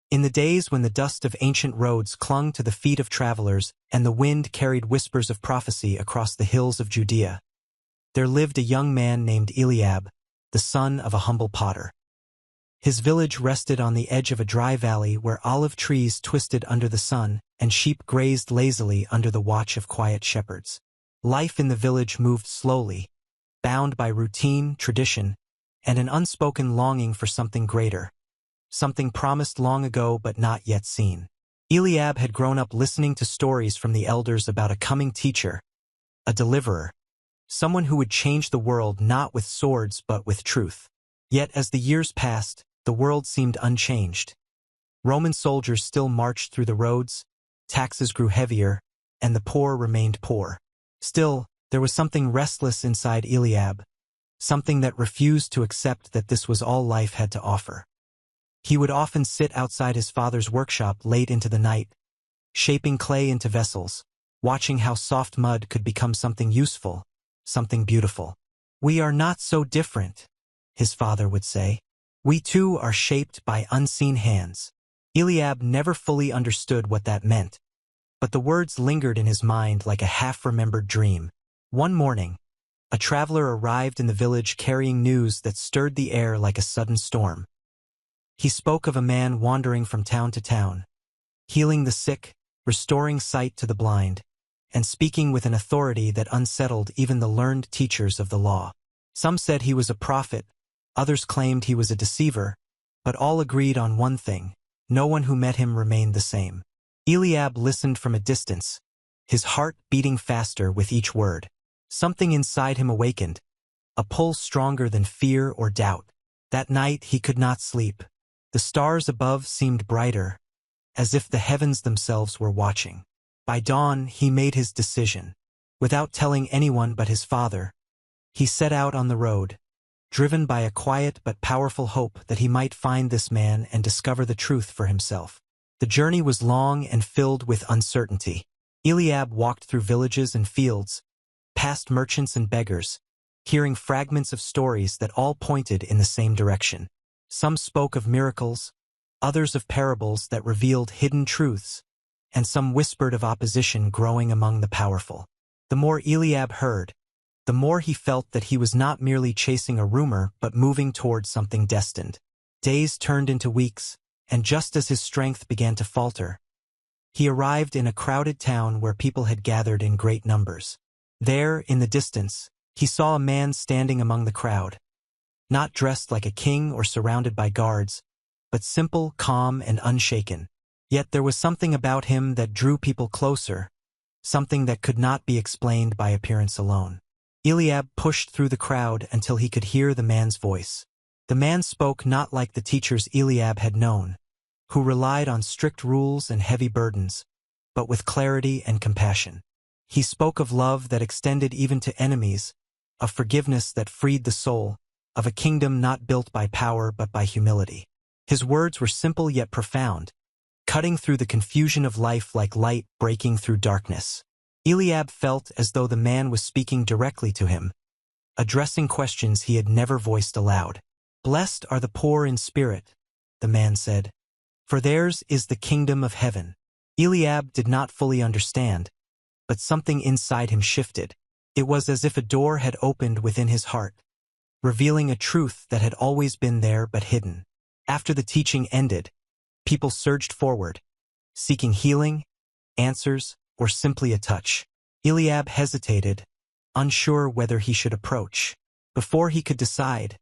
In the days when the dust of ancient roads clung to the feet of travelers and the wind carried whispers of prophecy across the hills of Judea, there lived a young man named Eliab, the son of a humble potter. His village rested on the edge of a dry valley where olive trees twisted under the sun and sheep grazed lazily under the watch of quiet shepherds. Life in the village moved slowly, bound by routine, tradition, and an unspoken longing for something greater, something promised long ago but not yet seen. Eliab had grown up listening to stories from the elders about a coming teacher, a deliverer, someone who would change the world not with swords but with truth. Yet as the years passed, the world seemed unchanged. Roman soldiers still marched through the roads, taxes grew heavier, and the poor remained poor. Still, there was something restless inside Eliab, something that refused to accept that this was all life had to offer. He would often sit outside his father's workshop late into the night, shaping clay into vessels, watching how soft mud could become something useful, something beautiful. "We are not so different," his father would say. "We too are shaped by unseen hands." Eliab never fully understood what that meant, but the words lingered in his mind like a half-remembered dream. One morning, a traveler arrived in the village carrying news that stirred the air like a sudden storm. He spoke of a man wandering from town to town, healing the sick, restoring sight to the blind, and speaking with an authority that unsettled even the learned teachers of the law. Some said he was a prophet, others claimed he was a deceiver, but all agreed on one thing: no one who met him remained the same. Eliab listened from a distance, his heart beating faster with each word. Something inside him awakened, a pull stronger than fear or doubt. That night he could not sleep. The stars above seemed brighter, as if the heavens themselves were watching. By dawn he made his decision. Without telling anyone but his father, he set out on the road, driven by a quiet but powerful hope that he might find this man and discover the truth for himself. The journey was long and filled with uncertainty. Eliab walked through villages and fields, past merchants and beggars, hearing fragments of stories that all pointed in the same direction. Some spoke of miracles, others of parables that revealed hidden truths, and some whispered of opposition growing among the powerful. The more Eliab heard, the more he felt that he was not merely chasing a rumor but moving toward something destined. Days turned into weeks, and just as his strength began to falter, he arrived in a crowded town where people had gathered in great numbers. There, in the distance, he saw a man standing among the crowd, not dressed like a king or surrounded by guards, but simple, calm, and unshaken. Yet there was something about him that drew people closer, something that could not be explained by appearance alone. Eliab pushed through the crowd until he could hear the man's voice. The man spoke not like the teachers Eliab had known, who relied on strict rules and heavy burdens, but with clarity and compassion. He spoke of love that extended even to enemies, of forgiveness that freed the soul, of a kingdom not built by power but by humility. His words were simple yet profound, cutting through the confusion of life like light breaking through darkness. Eliab felt as though the man was speaking directly to him, addressing questions he had never voiced aloud. "Blessed are the poor in spirit," the man said, "for theirs is the kingdom of heaven." Eliab did not fully understand, but something inside him shifted. It was as if a door had opened within his heart, revealing a truth that had always been there but hidden. After the teaching ended, people surged forward, seeking healing, answers, or simply a touch. Eliab hesitated, unsure whether he should approach. Before he could decide,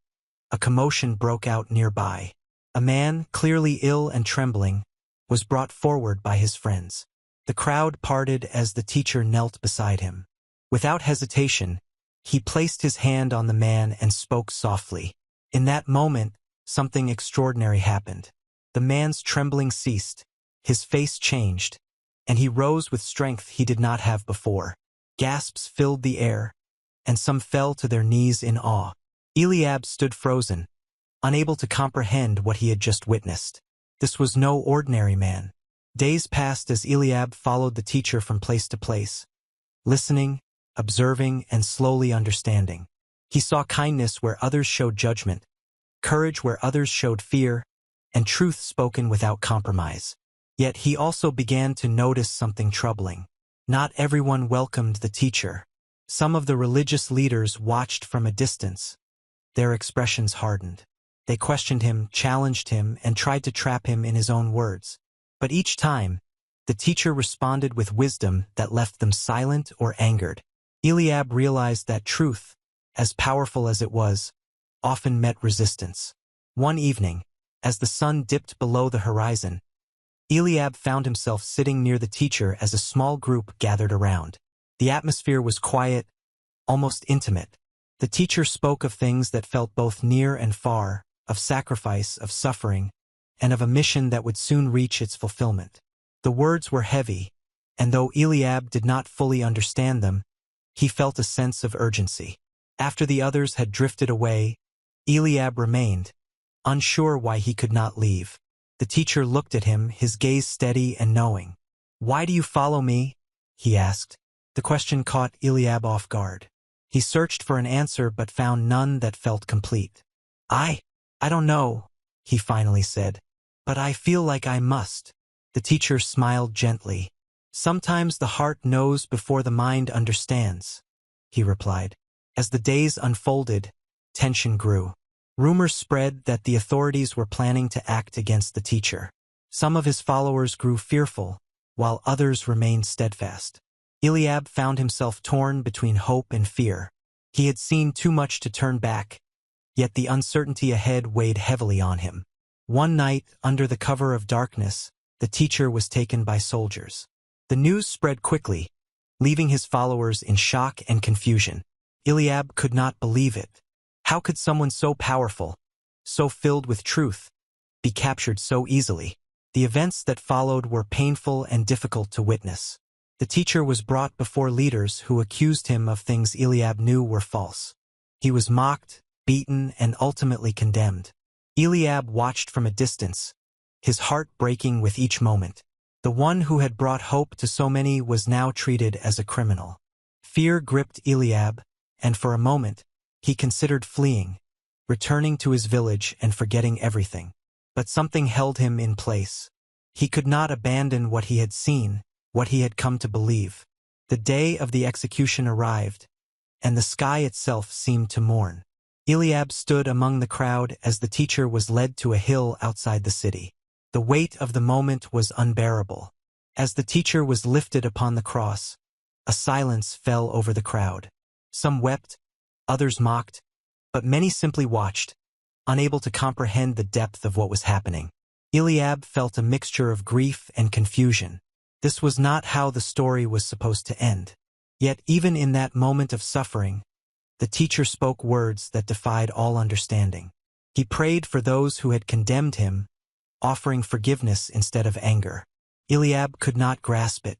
a commotion broke out nearby. A man, clearly ill and trembling, was brought forward by his friends. The crowd parted as the teacher knelt beside him. Without hesitation, he placed his hand on the man and spoke softly. In that moment, something extraordinary happened. The man's trembling ceased, his face changed, and he rose with strength he did not have before. Gasps filled the air, and some fell to their knees in awe. Eliab stood frozen, unable to comprehend what he had just witnessed. This was no ordinary man. Days passed as Eliab followed the teacher from place to place, listening, observing, and slowly understanding. He saw kindness where others showed judgment, courage where others showed fear, and truth spoken without compromise. Yet he also began to notice something troubling. Not everyone welcomed the teacher. Some of the religious leaders watched from a distance. Their expressions hardened. They questioned him, challenged him, and tried to trap him in his own words. But each time, the teacher responded with wisdom that left them silent or angered. Eliab realized that truth, as powerful as it was, often met resistance. One evening, as the sun dipped below the horizon, Eliab found himself sitting near the teacher as a small group gathered around. The atmosphere was quiet, almost intimate. The teacher spoke of things that felt both near and far, of sacrifice, of suffering, and of a mission that would soon reach its fulfillment. The words were heavy, and though Eliab did not fully understand them, he felt a sense of urgency. After the others had drifted away, Eliab remained, unsure why he could not leave. The teacher looked at him, his gaze steady and knowing. "Why do you follow me?" he asked. The question caught Eliab off guard. He searched for an answer but found none that felt complete. I don't know," he finally said, "but I feel like I must." The teacher smiled gently. "Sometimes the heart knows before the mind understands," he replied. As the days unfolded, tension grew. Rumors spread that the authorities were planning to act against the teacher. Some of his followers grew fearful, while others remained steadfast. Eliab found himself torn between hope and fear. He had seen too much to turn back, yet the uncertainty ahead weighed heavily on him. One night, under the cover of darkness, the teacher was taken by soldiers. The news spread quickly, leaving his followers in shock and confusion. Eliab could not believe it. How could someone so powerful, so filled with truth, be captured so easily? The events that followed were painful and difficult to witness. The teacher was brought before leaders who accused him of things Eliab knew were false. He was mocked, beaten, and ultimately condemned. Eliab watched from a distance, his heart breaking with each moment. The one who had brought hope to so many was now treated as a criminal. Fear gripped Eliab, and for a moment, he considered fleeing, returning to his village and forgetting everything. But something held him in place. He could not abandon what he had seen, what he had come to believe. The day of the execution arrived, and the sky itself seemed to mourn. Eliab stood among the crowd as the teacher was led to a hill outside the city. The weight of the moment was unbearable. As the teacher was lifted upon the cross, a silence fell over the crowd. Some wept, others mocked, but many simply watched, unable to comprehend the depth of what was happening. Eliab felt a mixture of grief and confusion. This was not how the story was supposed to end. Yet even in that moment of suffering, the teacher spoke words that defied all understanding. He prayed for those who had condemned him, offering forgiveness instead of anger. Eliab could not grasp it.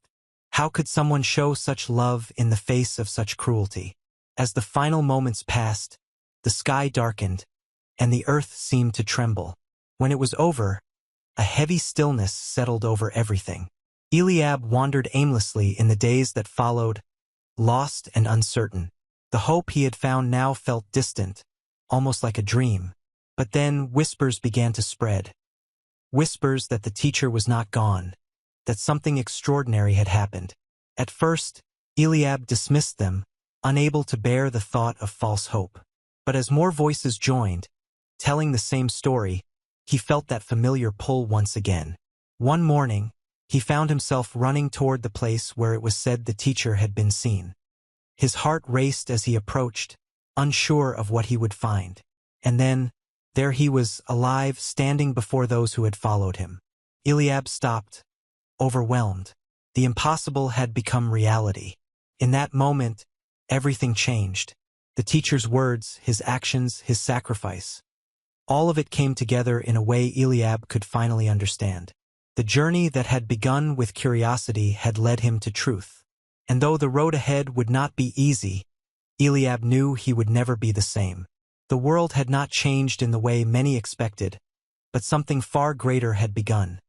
How could someone show such love in the face of such cruelty? As the final moments passed, the sky darkened, and the earth seemed to tremble. When it was over, a heavy stillness settled over everything. Eliab wandered aimlessly in the days that followed, lost and uncertain. The hope he had found now felt distant, almost like a dream. But then whispers began to spread. Whispers that the teacher was not gone, that something extraordinary had happened. At first, Eliab dismissed them, unable to bear the thought of false hope. But as more voices joined, telling the same story, he felt that familiar pull once again. One morning, he found himself running toward the place where it was said the teacher had been seen. His heart raced as he approached, unsure of what he would find. And then, there he was, alive, standing before those who had followed him. Eliab stopped, overwhelmed. The impossible had become reality. In that moment, everything changed. The teacher's words, his actions, his sacrifice. All of it came together in a way Eliab could finally understand. The journey that had begun with curiosity had led him to truth. And though the road ahead would not be easy, Eliab knew he would never be the same. The world had not changed in the way many expected, but something far greater had begun.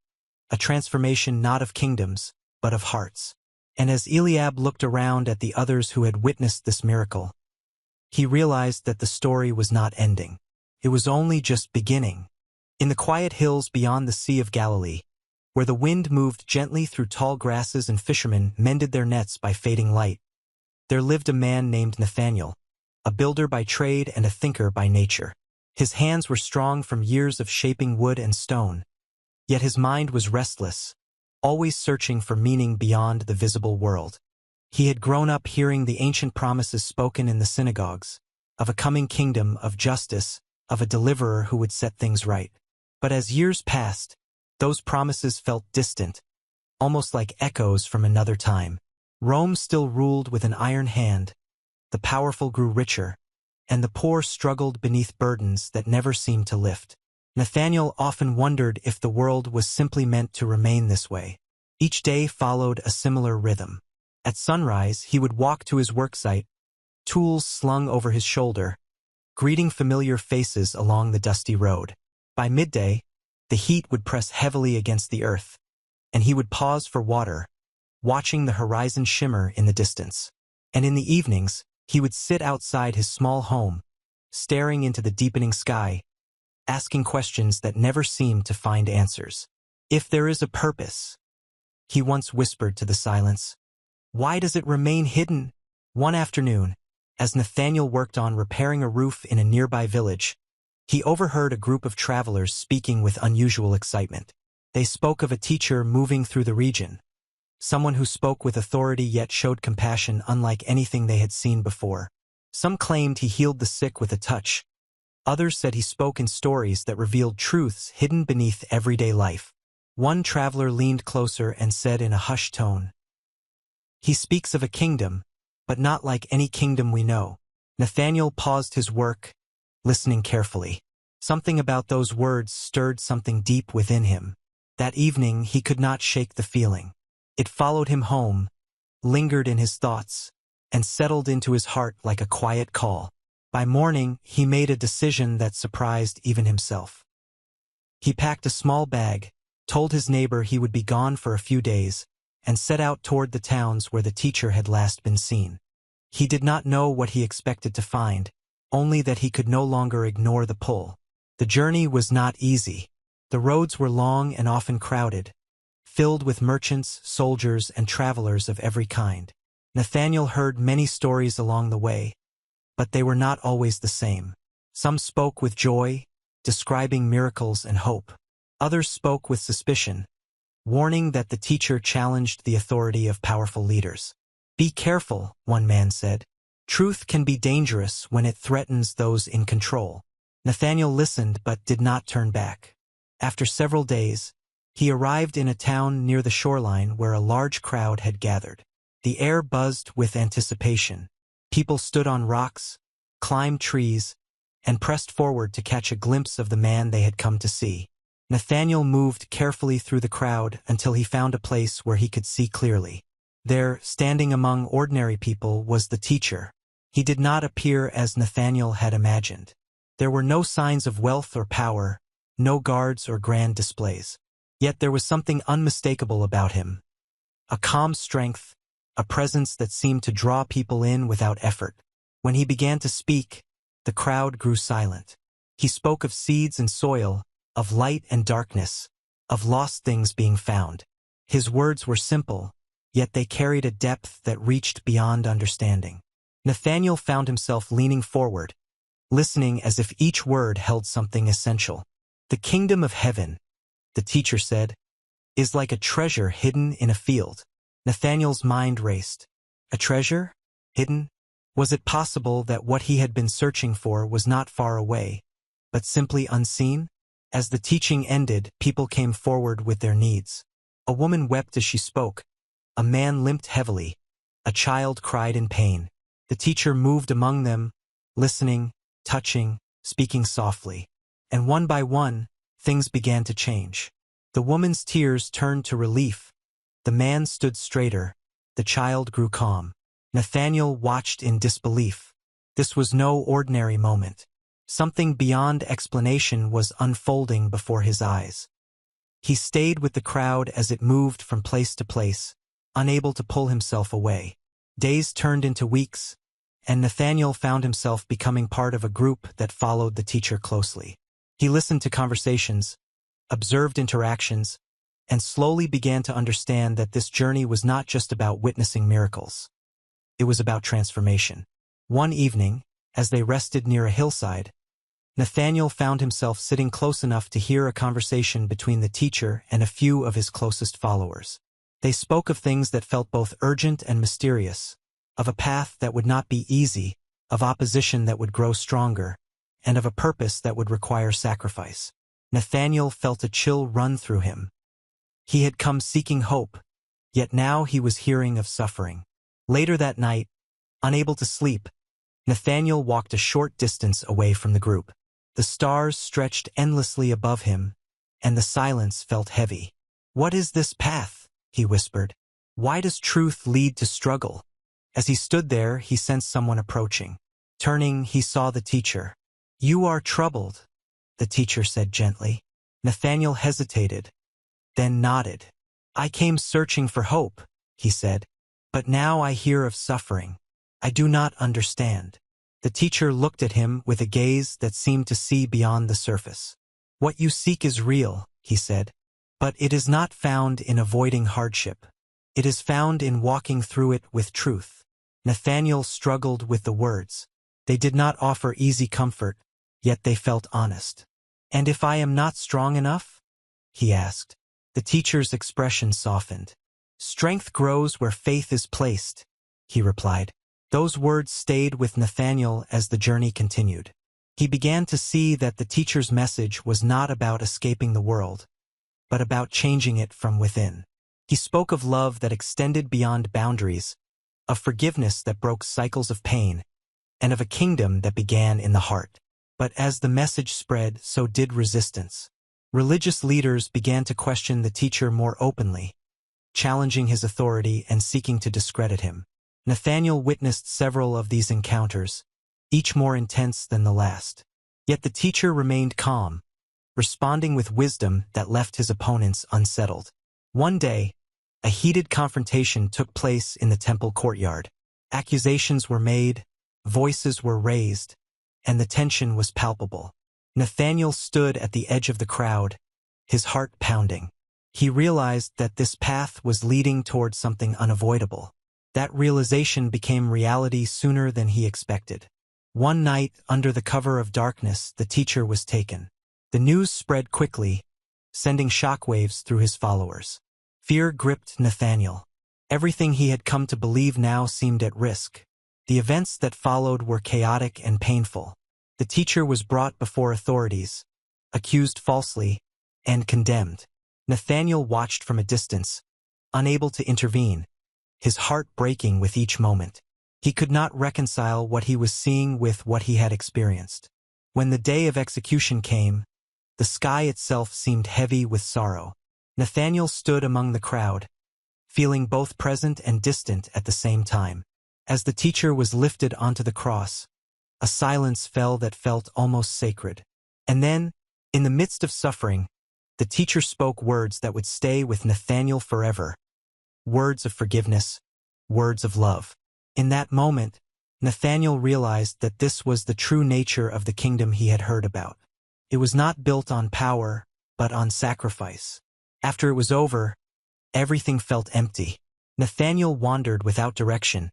A transformation not of kingdoms, but of hearts. And as Eliab looked around at the others who had witnessed this miracle, he realized that the story was not ending. It was only just beginning. In the quiet hills beyond the Sea of Galilee, where the wind moved gently through tall grasses and fishermen mended their nets by fading light, there lived a man named Nathanael, a builder by trade and a thinker by nature. His hands were strong from years of shaping wood and stone, yet his mind was restless, always searching for meaning beyond the visible world. He had grown up hearing the ancient promises spoken in the synagogues, of a coming kingdom, of justice, of a deliverer who would set things right. But as years passed, those promises felt distant, almost like echoes from another time. Rome still ruled with an iron hand, the powerful grew richer, and the poor struggled beneath burdens that never seemed to lift. Nathanael often wondered if the world was simply meant to remain this way. Each day followed a similar rhythm. At sunrise, he would walk to his worksite, tools slung over his shoulder, greeting familiar faces along the dusty road. By midday, the heat would press heavily against the earth, and he would pause for water, watching the horizon shimmer in the distance. And in the evenings, he would sit outside his small home, staring into the deepening sky, asking questions that never seemed to find answers. If there is a purpose, he once whispered to the silence, why does it remain hidden? One afternoon, as Nathanael worked on repairing a roof in a nearby village, he overheard a group of travelers speaking with unusual excitement. They spoke of a teacher moving through the region, someone who spoke with authority yet showed compassion unlike anything they had seen before. Some claimed he healed the sick with a touch. Others said he spoke in stories that revealed truths hidden beneath everyday life. One traveler leaned closer and said in a hushed tone, he speaks of a kingdom, but not like any kingdom we know. Nathanael paused his work, listening carefully. Something about those words stirred something deep within him. That evening he could not shake the feeling. It followed him home, lingered in his thoughts, and settled into his heart like a quiet call. By morning, he made a decision that surprised even himself. He packed a small bag, told his neighbor he would be gone for a few days, and set out toward the towns where the teacher had last been seen. He did not know what he expected to find, only that he could no longer ignore the pull. The journey was not easy. The roads were long and often crowded, filled with merchants, soldiers, and travelers of every kind. Nathanael heard many stories along the way, but they were not always the same. Some spoke with joy, describing miracles and hope. Others spoke with suspicion, warning that the teacher challenged the authority of powerful leaders. Be careful, one man said. Truth can be dangerous when it threatens those in control. Nathanael listened but did not turn back. After several days, he arrived in a town near the shoreline where a large crowd had gathered. The air buzzed with anticipation. People stood on rocks, climbed trees, and pressed forward to catch a glimpse of the man they had come to see. Nathanael moved carefully through the crowd until he found a place where he could see clearly. There, standing among ordinary people, was the teacher. He did not appear as Nathanael had imagined. There were no signs of wealth or power, no guards or grand displays. Yet there was something unmistakable about him. A calm strength, a presence that seemed to draw people in without effort. When he began to speak, the crowd grew silent. He spoke of seeds and soil, of light and darkness, of lost things being found. His words were simple, yet they carried a depth that reached beyond understanding. Nathanael found himself leaning forward, listening as if each word held something essential. The kingdom of heaven, the teacher said, is like a treasure hidden in a field. Nathanael's mind raced. A treasure? Hidden? Was it possible that what he had been searching for was not far away, but simply unseen? As the teaching ended, people came forward with their needs. A woman wept as she spoke. A man limped heavily. A child cried in pain. The teacher moved among them, listening, touching, speaking softly. And one by one, things began to change. The woman's tears turned to relief. The man stood straighter. The child grew calm. Nathanael watched in disbelief. This was no ordinary moment. Something beyond explanation was unfolding before his eyes. He stayed with the crowd as it moved from place to place, unable to pull himself away. Days turned into weeks, and Nathanael found himself becoming part of a group that followed the teacher closely. He listened to conversations, observed interactions, and slowly began to understand that this journey was not just about witnessing miracles. It was about transformation. One evening, as they rested near a hillside, Nathanael found himself sitting close enough to hear a conversation between the teacher and a few of his closest followers. They spoke of things that felt both urgent and mysterious, of a path that would not be easy, of opposition that would grow stronger, and of a purpose that would require sacrifice. Nathanael felt a chill run through him. He had come seeking hope, yet now he was hearing of suffering. Later that night, unable to sleep, Nathanael walked a short distance away from the group. The stars stretched endlessly above him, and the silence felt heavy. "What is this path?" he whispered. "Why does truth lead to struggle?" As he stood there, he sensed someone approaching. Turning, he saw the teacher. "You are troubled," the teacher said gently. Nathanael hesitated, then nodded. "I came searching for hope," he said, "but now I hear of suffering. I do not understand." The teacher looked at him with a gaze that seemed to see beyond the surface. "What you seek is real," he said, "but it is not found in avoiding hardship. It is found in walking through it with truth." Nathanael struggled with the words. They did not offer easy comfort, yet they felt honest. "And if I am not strong enough?" he asked. The teacher's expression softened. "Strength grows where faith is placed," he replied. Those words stayed with Nathanael as the journey continued. He began to see that the teacher's message was not about escaping the world, but about changing it from within. He spoke of love that extended beyond boundaries, of forgiveness that broke cycles of pain, and of a kingdom that began in the heart. But as the message spread, so did resistance. Religious leaders began to question the teacher more openly, challenging his authority and seeking to discredit him. Nathanael witnessed several of these encounters, each more intense than the last. Yet the teacher remained calm, responding with wisdom that left his opponents unsettled. One day, a heated confrontation took place in the temple courtyard. Accusations were made, voices were raised, and the tension was palpable. Nathanael stood at the edge of the crowd, his heart pounding. He realized that this path was leading toward something unavoidable. That realization became reality sooner than he expected. One night, under the cover of darkness, the teacher was taken. The news spread quickly, sending shockwaves through his followers. Fear gripped Nathanael. Everything he had come to believe now seemed at risk. The events that followed were chaotic and painful. The teacher was brought before authorities, accused falsely, and condemned. Nathanael watched from a distance, unable to intervene, his heart breaking with each moment. He could not reconcile what he was seeing with what he had experienced. When the day of execution came, the sky itself seemed heavy with sorrow. Nathanael stood among the crowd, feeling both present and distant at the same time. As the teacher was lifted onto the cross, a silence fell that felt almost sacred. And then, in the midst of suffering, the teacher spoke words that would stay with Nathanael forever. Words of forgiveness, words of love. In that moment, Nathanael realized that this was the true nature of the kingdom he had heard about. It was not built on power, but on sacrifice. After it was over, everything felt empty. Nathanael wandered without direction,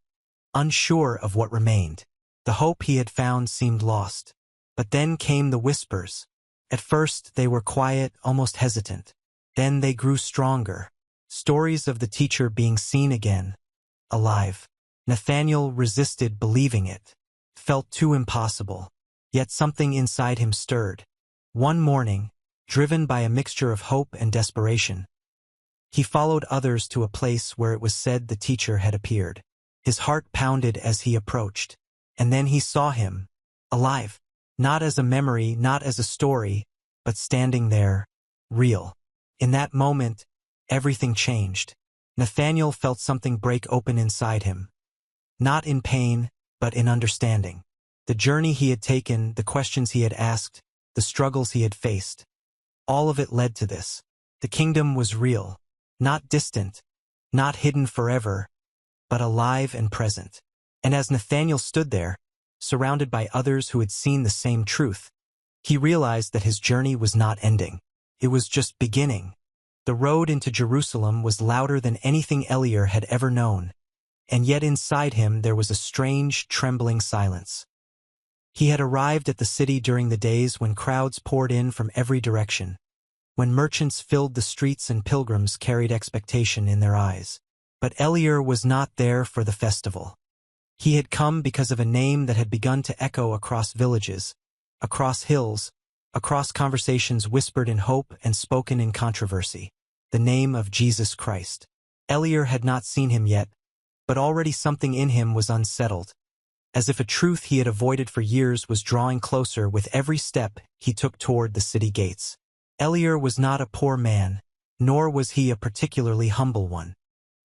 unsure of what remained. The hope he had found seemed lost. But then came the whispers. At first, they were quiet, almost hesitant. Then they grew stronger. Stories of the teacher being seen again, alive. Nathanael resisted believing it. Felt too impossible. Yet something inside him stirred. One morning, driven by a mixture of hope and desperation, he followed others to a place where it was said the teacher had appeared. His heart pounded as he approached. And then he saw him, alive. Not as a memory, not as a story, but standing there, real. In that moment, everything changed. Nathanael felt something break open inside him. Not in pain, but in understanding. The journey he had taken, the questions he had asked, the struggles he had faced. All of it led to this. The kingdom was real, not distant, not hidden forever, but alive and present. And as Nathanael stood there, surrounded by others who had seen the same truth, He realized that his journey was not ending. It was just beginning. The road into Jerusalem was louder than anything Elier had ever known, and yet inside him there was a strange, trembling silence. He had arrived at the city during the days when crowds poured in from every direction, when merchants filled the streets and pilgrims carried expectation in their eyes. But Elier was not there for the festival. He had come because of a name that had begun to echo across villages, across hills, across conversations whispered in hope and spoken in controversy, the name of Jesus Christ. Elier had not seen him yet, but already something in him was unsettled, as if a truth he had avoided for years was drawing closer with every step he took toward the city gates. Elier was not a poor man, nor was he a particularly humble one.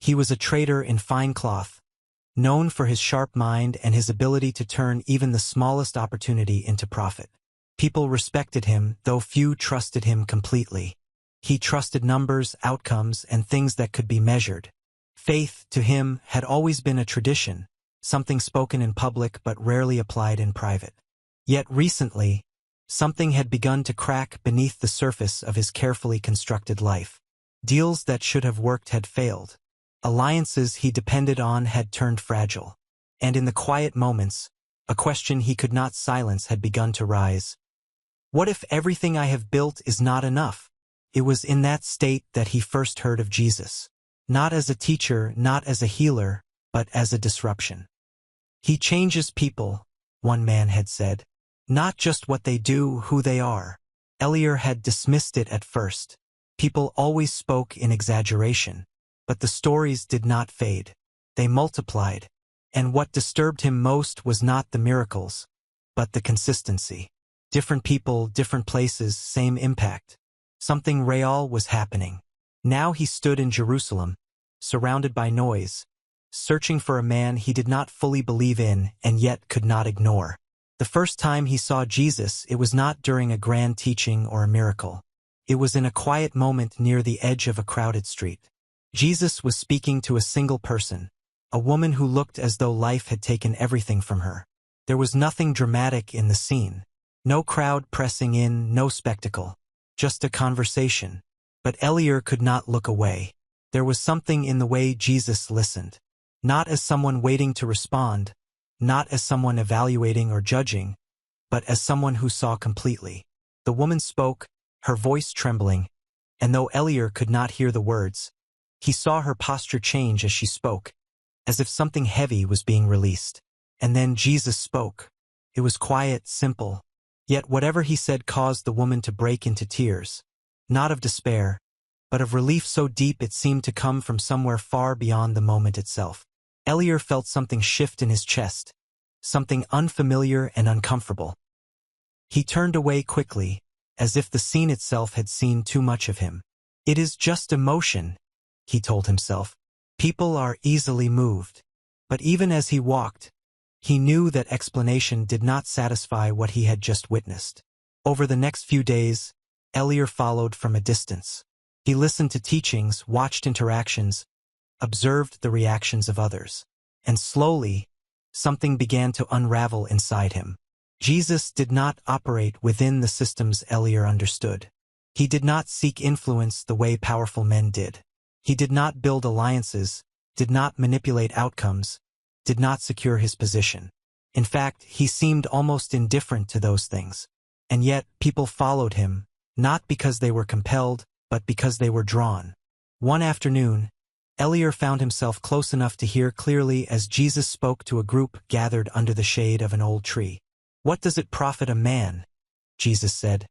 He was a trader in fine cloth, known for his sharp mind and his ability to turn even the smallest opportunity into profit. People respected him, though few trusted him completely. He trusted numbers, outcomes, and things that could be measured. Faith, to him, had always been a tradition, something spoken in public but rarely applied in private. Yet recently, something had begun to crack beneath the surface of his carefully constructed life. Deals that should have worked had failed. Alliances he depended on had turned fragile. And in the quiet moments, a question he could not silence had begun to rise. What if everything I have built is not enough? It was in that state that he first heard of Jesus. Not as a teacher, not as a healer, but as a disruption. He changes people, one man had said. Not just what they do, who they are. Elier had dismissed it at first. People always spoke in exaggeration. But the stories did not fade. They multiplied. And what disturbed him most was not the miracles, but the consistency. Different people, different places, same impact. Something real was happening. Now he stood in Jerusalem, surrounded by noise, searching for a man he did not fully believe in and yet could not ignore. The first time he saw Jesus, it was not during a grand teaching or a miracle. It was in a quiet moment near the edge of a crowded street. Jesus was speaking to a single person, a woman who looked as though life had taken everything from her. There was nothing dramatic in the scene. No crowd pressing in, no spectacle. Just a conversation. But Elier could not look away. There was something in the way Jesus listened. Not as someone waiting to respond, not as someone evaluating or judging, but as someone who saw completely. The woman spoke, her voice trembling, and though Elier could not hear the words, he saw her posture change as she spoke, as if something heavy was being released. And then Jesus spoke. It was quiet, simple, yet whatever he said caused the woman to break into tears, not of despair, but of relief so deep it seemed to come from somewhere far beyond the moment itself. Elier felt something shift in his chest, something unfamiliar and uncomfortable. He turned away quickly, as if the scene itself had seen too much of him. It is just emotion, he told himself. People are easily moved. But even as he walked, he knew that explanation did not satisfy what he had just witnessed. Over the next few days, Elier followed from a distance. He listened to teachings, watched interactions, observed the reactions of others. And slowly, something began to unravel inside him. Jesus did not operate within the systems Elier understood. He did not seek influence the way powerful men did. He did not build alliances, did not manipulate outcomes, did not secure his position. In fact, he seemed almost indifferent to those things. And yet, people followed him, not because they were compelled, but because they were drawn. One afternoon, Elier found himself close enough to hear clearly as Jesus spoke to a group gathered under the shade of an old tree. "What does it profit a man," Jesus said,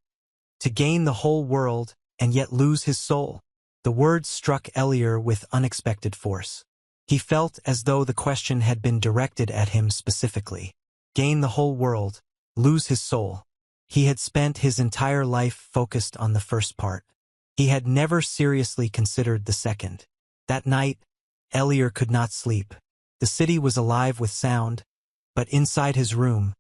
"to gain the whole world and yet lose his soul?" The words struck Elier with unexpected force. He felt as though the question had been directed at him specifically. Gain the whole world, lose his soul. He had spent his entire life focused on the first part. He had never seriously considered the second. That night, Elier could not sleep. The city was alive with sound, but inside his room,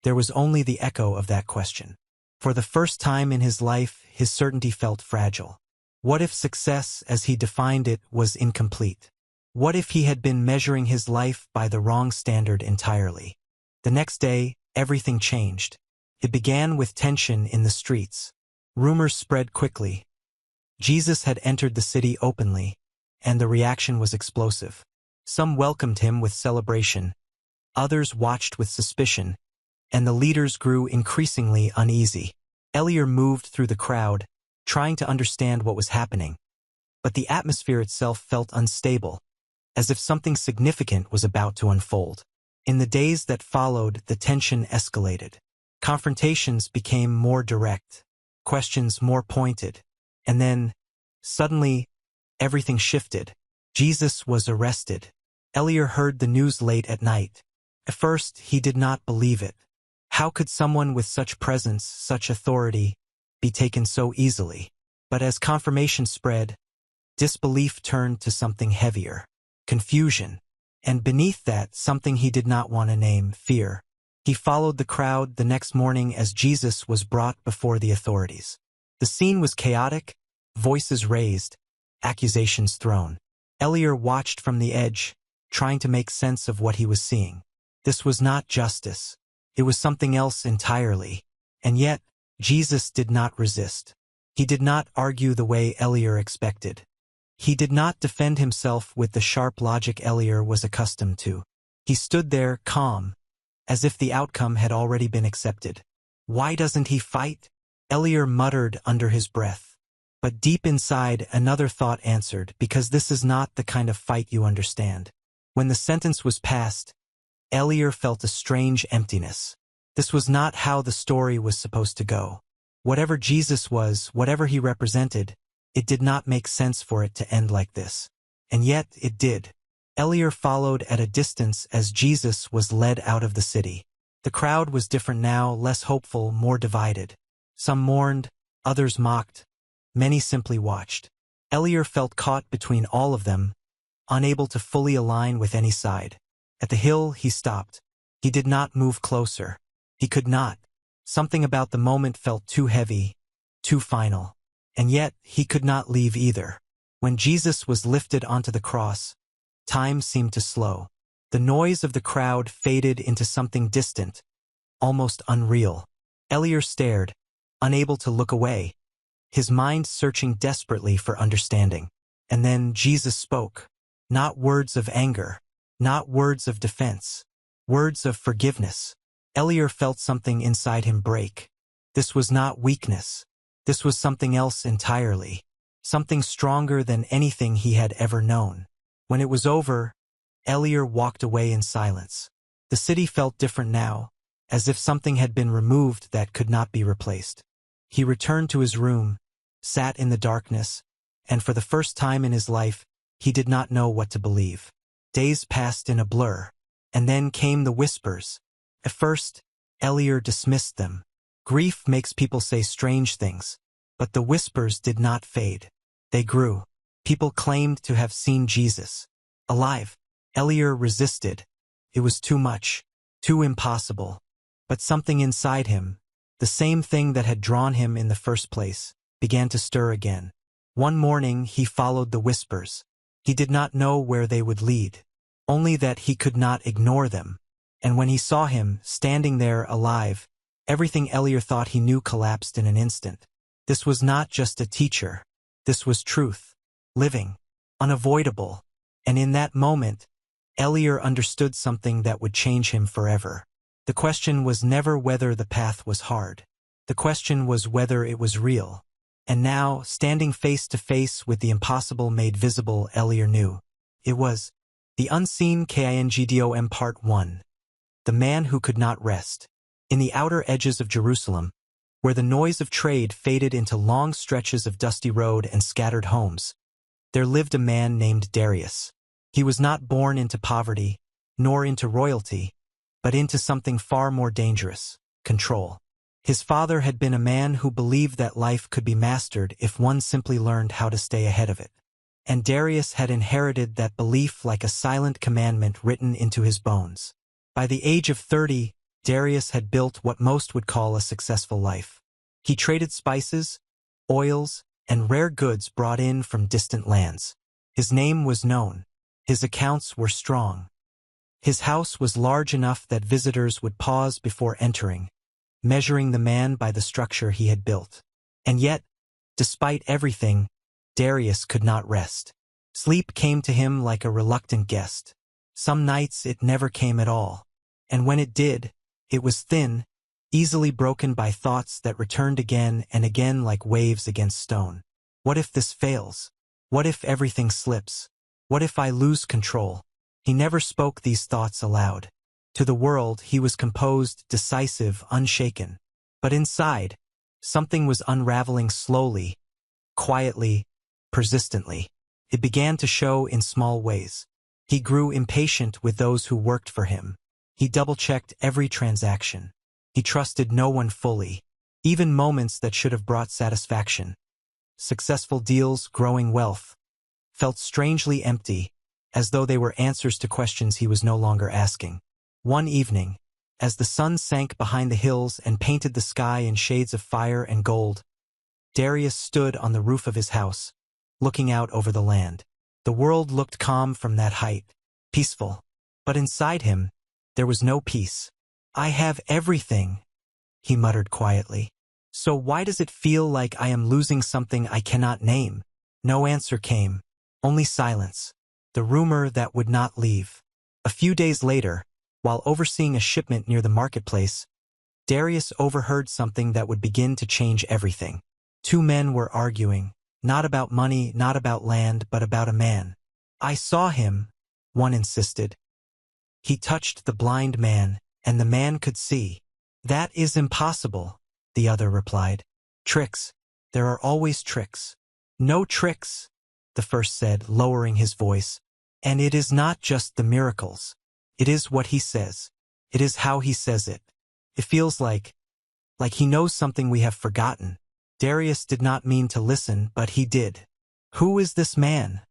there was only the echo of that question. For the first time in his life, his certainty felt fragile. What if success, as he defined it, was incomplete? What if he had been measuring his life by the wrong standard entirely? The next day, everything changed. It began with tension in the streets. Rumors spread quickly. Jesus had entered the city openly, and the reaction was explosive. Some welcomed him with celebration, others watched with suspicion, and the leaders grew increasingly uneasy. Eliar moved through the crowd, trying to understand what was happening. But the atmosphere itself felt unstable, as if something significant was about to unfold. In the days that followed, the tension escalated. Confrontations became more direct, questions more pointed, and then, suddenly, everything shifted. Jesus was arrested. Eliar heard the news late at night. At first, he did not believe it. How could someone with such presence, such authority, be taken so easily? But as confirmation spread, disbelief turned to something heavier, confusion, and beneath that, something he did not want to name, fear. He followed the crowd the next morning as Jesus was brought before the authorities. The scene was chaotic, voices raised, accusations thrown. Eliar watched from the edge, trying to make sense of what he was seeing. This was not justice. It was something else entirely. And yet, Jesus did not resist. He did not argue the way Eliar expected. He did not defend himself with the sharp logic Eliar was accustomed to. He stood there, calm, as if the outcome had already been accepted. Why doesn't he fight? Eliar muttered under his breath. But deep inside, another thought answered, because this is not the kind of fight you understand. When the sentence was passed, Eliar felt a strange emptiness. This was not how the story was supposed to go. Whatever Jesus was, whatever he represented, it did not make sense for it to end like this. And yet, it did. Eliar followed at a distance as Jesus was led out of the city. The crowd was different now, less hopeful, more divided. Some mourned, others mocked, many simply watched. Eliar felt caught between all of them, unable to fully align with any side. At the hill, he stopped. He did not move closer. He could not. Something about the moment felt too heavy, too final. And yet, he could not leave either. When Jesus was lifted onto the cross, time seemed to slow. The noise of the crowd faded into something distant, almost unreal. Eliar stared, unable to look away, his mind searching desperately for understanding. And then Jesus spoke. Not words of anger, not words of defense, words of forgiveness. Eliar felt something inside him break. This was not weakness. This was something else entirely. Something stronger than anything he had ever known. When it was over, Eliar walked away in silence. The city felt different now, as if something had been removed that could not be replaced. He returned to his room, sat in the darkness, and for the first time in his life, he did not know what to believe. Days passed in a blur, and then came the whispers. At first, Eliar dismissed them. Grief makes people say strange things, but the whispers did not fade. They grew. People claimed to have seen Jesus. Alive. Eliar resisted. It was too much, too impossible. But something inside him, the same thing that had drawn him in the first place, began to stir again. One morning he followed the whispers. He did not know where they would lead, only that he could not ignore them. And when he saw him, standing there alive, everything Eliar thought he knew collapsed in an instant. This was not just a teacher. This was truth, living, unavoidable. And in that moment, Eliar understood something that would change him forever. The question was never whether the path was hard. The question was whether it was real. And now, standing face to face with the impossible made visible, Eliar knew. It was the unseen Kingdom Part 1. The man who could not rest. In the outer edges of Jerusalem, where the noise of trade faded into long stretches of dusty road and scattered homes, there lived a man named Darius. He was not born into poverty, nor into royalty, but into something far more dangerous, control. His father had been a man who believed that life could be mastered if one simply learned how to stay ahead of it. And Darius had inherited that belief like a silent commandment written into his bones. By the age of 30, Darius had built what most would call a successful life. He traded spices, oils, and rare goods brought in from distant lands. His name was known. His accounts were strong. His house was large enough that visitors would pause before entering, measuring the man by the structure he had built. And yet, despite everything, Darius could not rest. Sleep came to him like a reluctant guest. Some nights it never came at all. And when it did, it was thin, easily broken by thoughts that returned again and again like waves against stone. What if this fails? What if everything slips? What if I lose control? He never spoke these thoughts aloud. To the world, he was composed, decisive, unshaken. But inside, something was unraveling slowly, quietly, persistently. It began to show in small ways. He grew impatient with those who worked for him. He double-checked every transaction. He trusted no one fully, even moments that should have brought satisfaction. Successful deals, growing wealth, felt strangely empty, as though they were answers to questions he was no longer asking. One evening, as the sun sank behind the hills and painted the sky in shades of fire and gold, Darius stood on the roof of his house, looking out over the land. The world looked calm from that height, peaceful. But inside him, there was no peace. "I have everything," he muttered quietly. "So why does it feel like I am losing something I cannot name?" No answer came, only silence, the rumor that would not leave. A few days later, while overseeing a shipment near the marketplace, Darius overheard something that would begin to change everything. Two men were arguing, not about money, not about land, but about a man. "I saw him," one insisted. "He touched the blind man, and the man could see." "That is impossible," the other replied. "Tricks. There are always tricks." "No tricks," the first said, lowering his voice. "And it is not just the miracles. It is what he says. It is how he says it. It feels like he knows something we have forgotten." Darius did not mean to listen, but he did. "Who is this man?"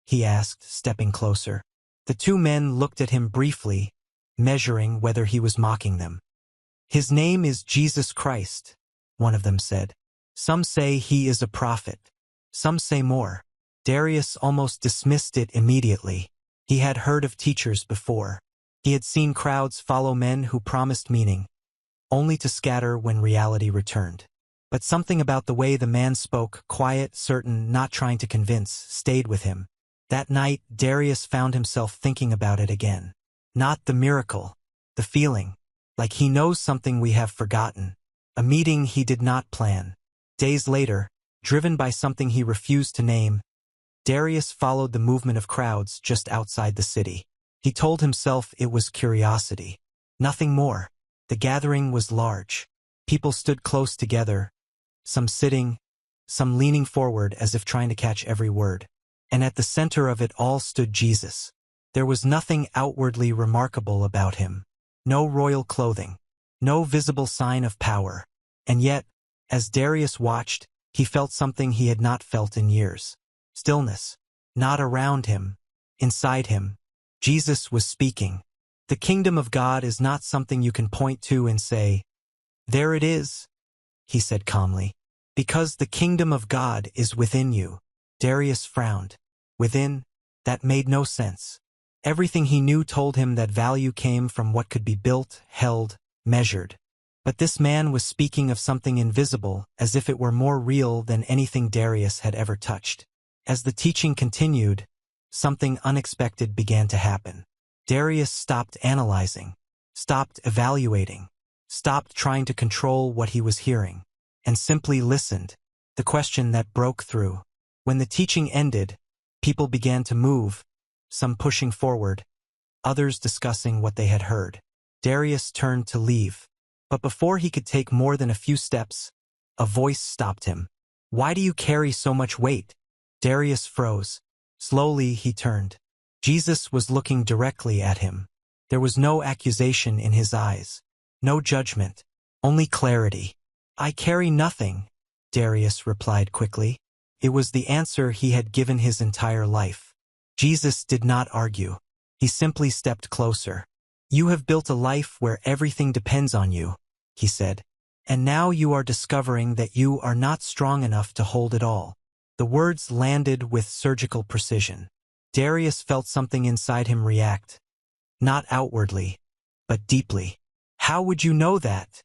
he asked, stepping closer. The two men looked at him briefly, measuring whether he was mocking them. "His name is Jesus Christ," one of them said. "Some say he is a prophet. Some say more." Darius almost dismissed it immediately. He had heard of teachers before. He had seen crowds follow men who promised meaning, only to scatter when reality returned. But something about the way the man spoke, quiet, certain, not trying to convince, stayed with him. That night, Darius found himself thinking about it again. Not the miracle, the feeling, like he knows something we have forgotten. A meeting he did not plan. Days later, driven by something he refused to name, Darius followed the movement of crowds just outside the city. He told himself it was curiosity. Nothing more. The gathering was large. People stood close together, some sitting, some leaning forward as if trying to catch every word. And at the center of it all stood Jesus. There was nothing outwardly remarkable about him. No royal clothing. No visible sign of power. And yet, as Darius watched, he felt something he had not felt in years. Stillness. Not around him. Inside him. Jesus was speaking. The kingdom of God is not something you can point to and say, "There it is," he said calmly. "Because the kingdom of God is within you." Darius frowned. Within? That made no sense. Everything he knew told him that value came from what could be built, held, measured. But this man was speaking of something invisible, as if it were more real than anything Darius had ever touched. As the teaching continued, something unexpected began to happen. Darius stopped analyzing, stopped evaluating, stopped trying to control what he was hearing, and simply listened. The question that broke through. When the teaching ended, people began to move, some pushing forward, others discussing what they had heard. Darius turned to leave. But before he could take more than a few steps, a voice stopped him. "Why do you carry so much weight?" Darius froze. Slowly he turned. Jesus was looking directly at him. There was no accusation in his eyes, no judgment, only clarity. "I carry nothing," Darius replied quickly. It was the answer he had given his entire life. Jesus did not argue. He simply stepped closer. "You have built a life where everything depends on you," he said. "And now you are discovering that you are not strong enough to hold it all." The words landed with surgical precision. Darius felt something inside him react. Not outwardly, but deeply. "How would you know that?"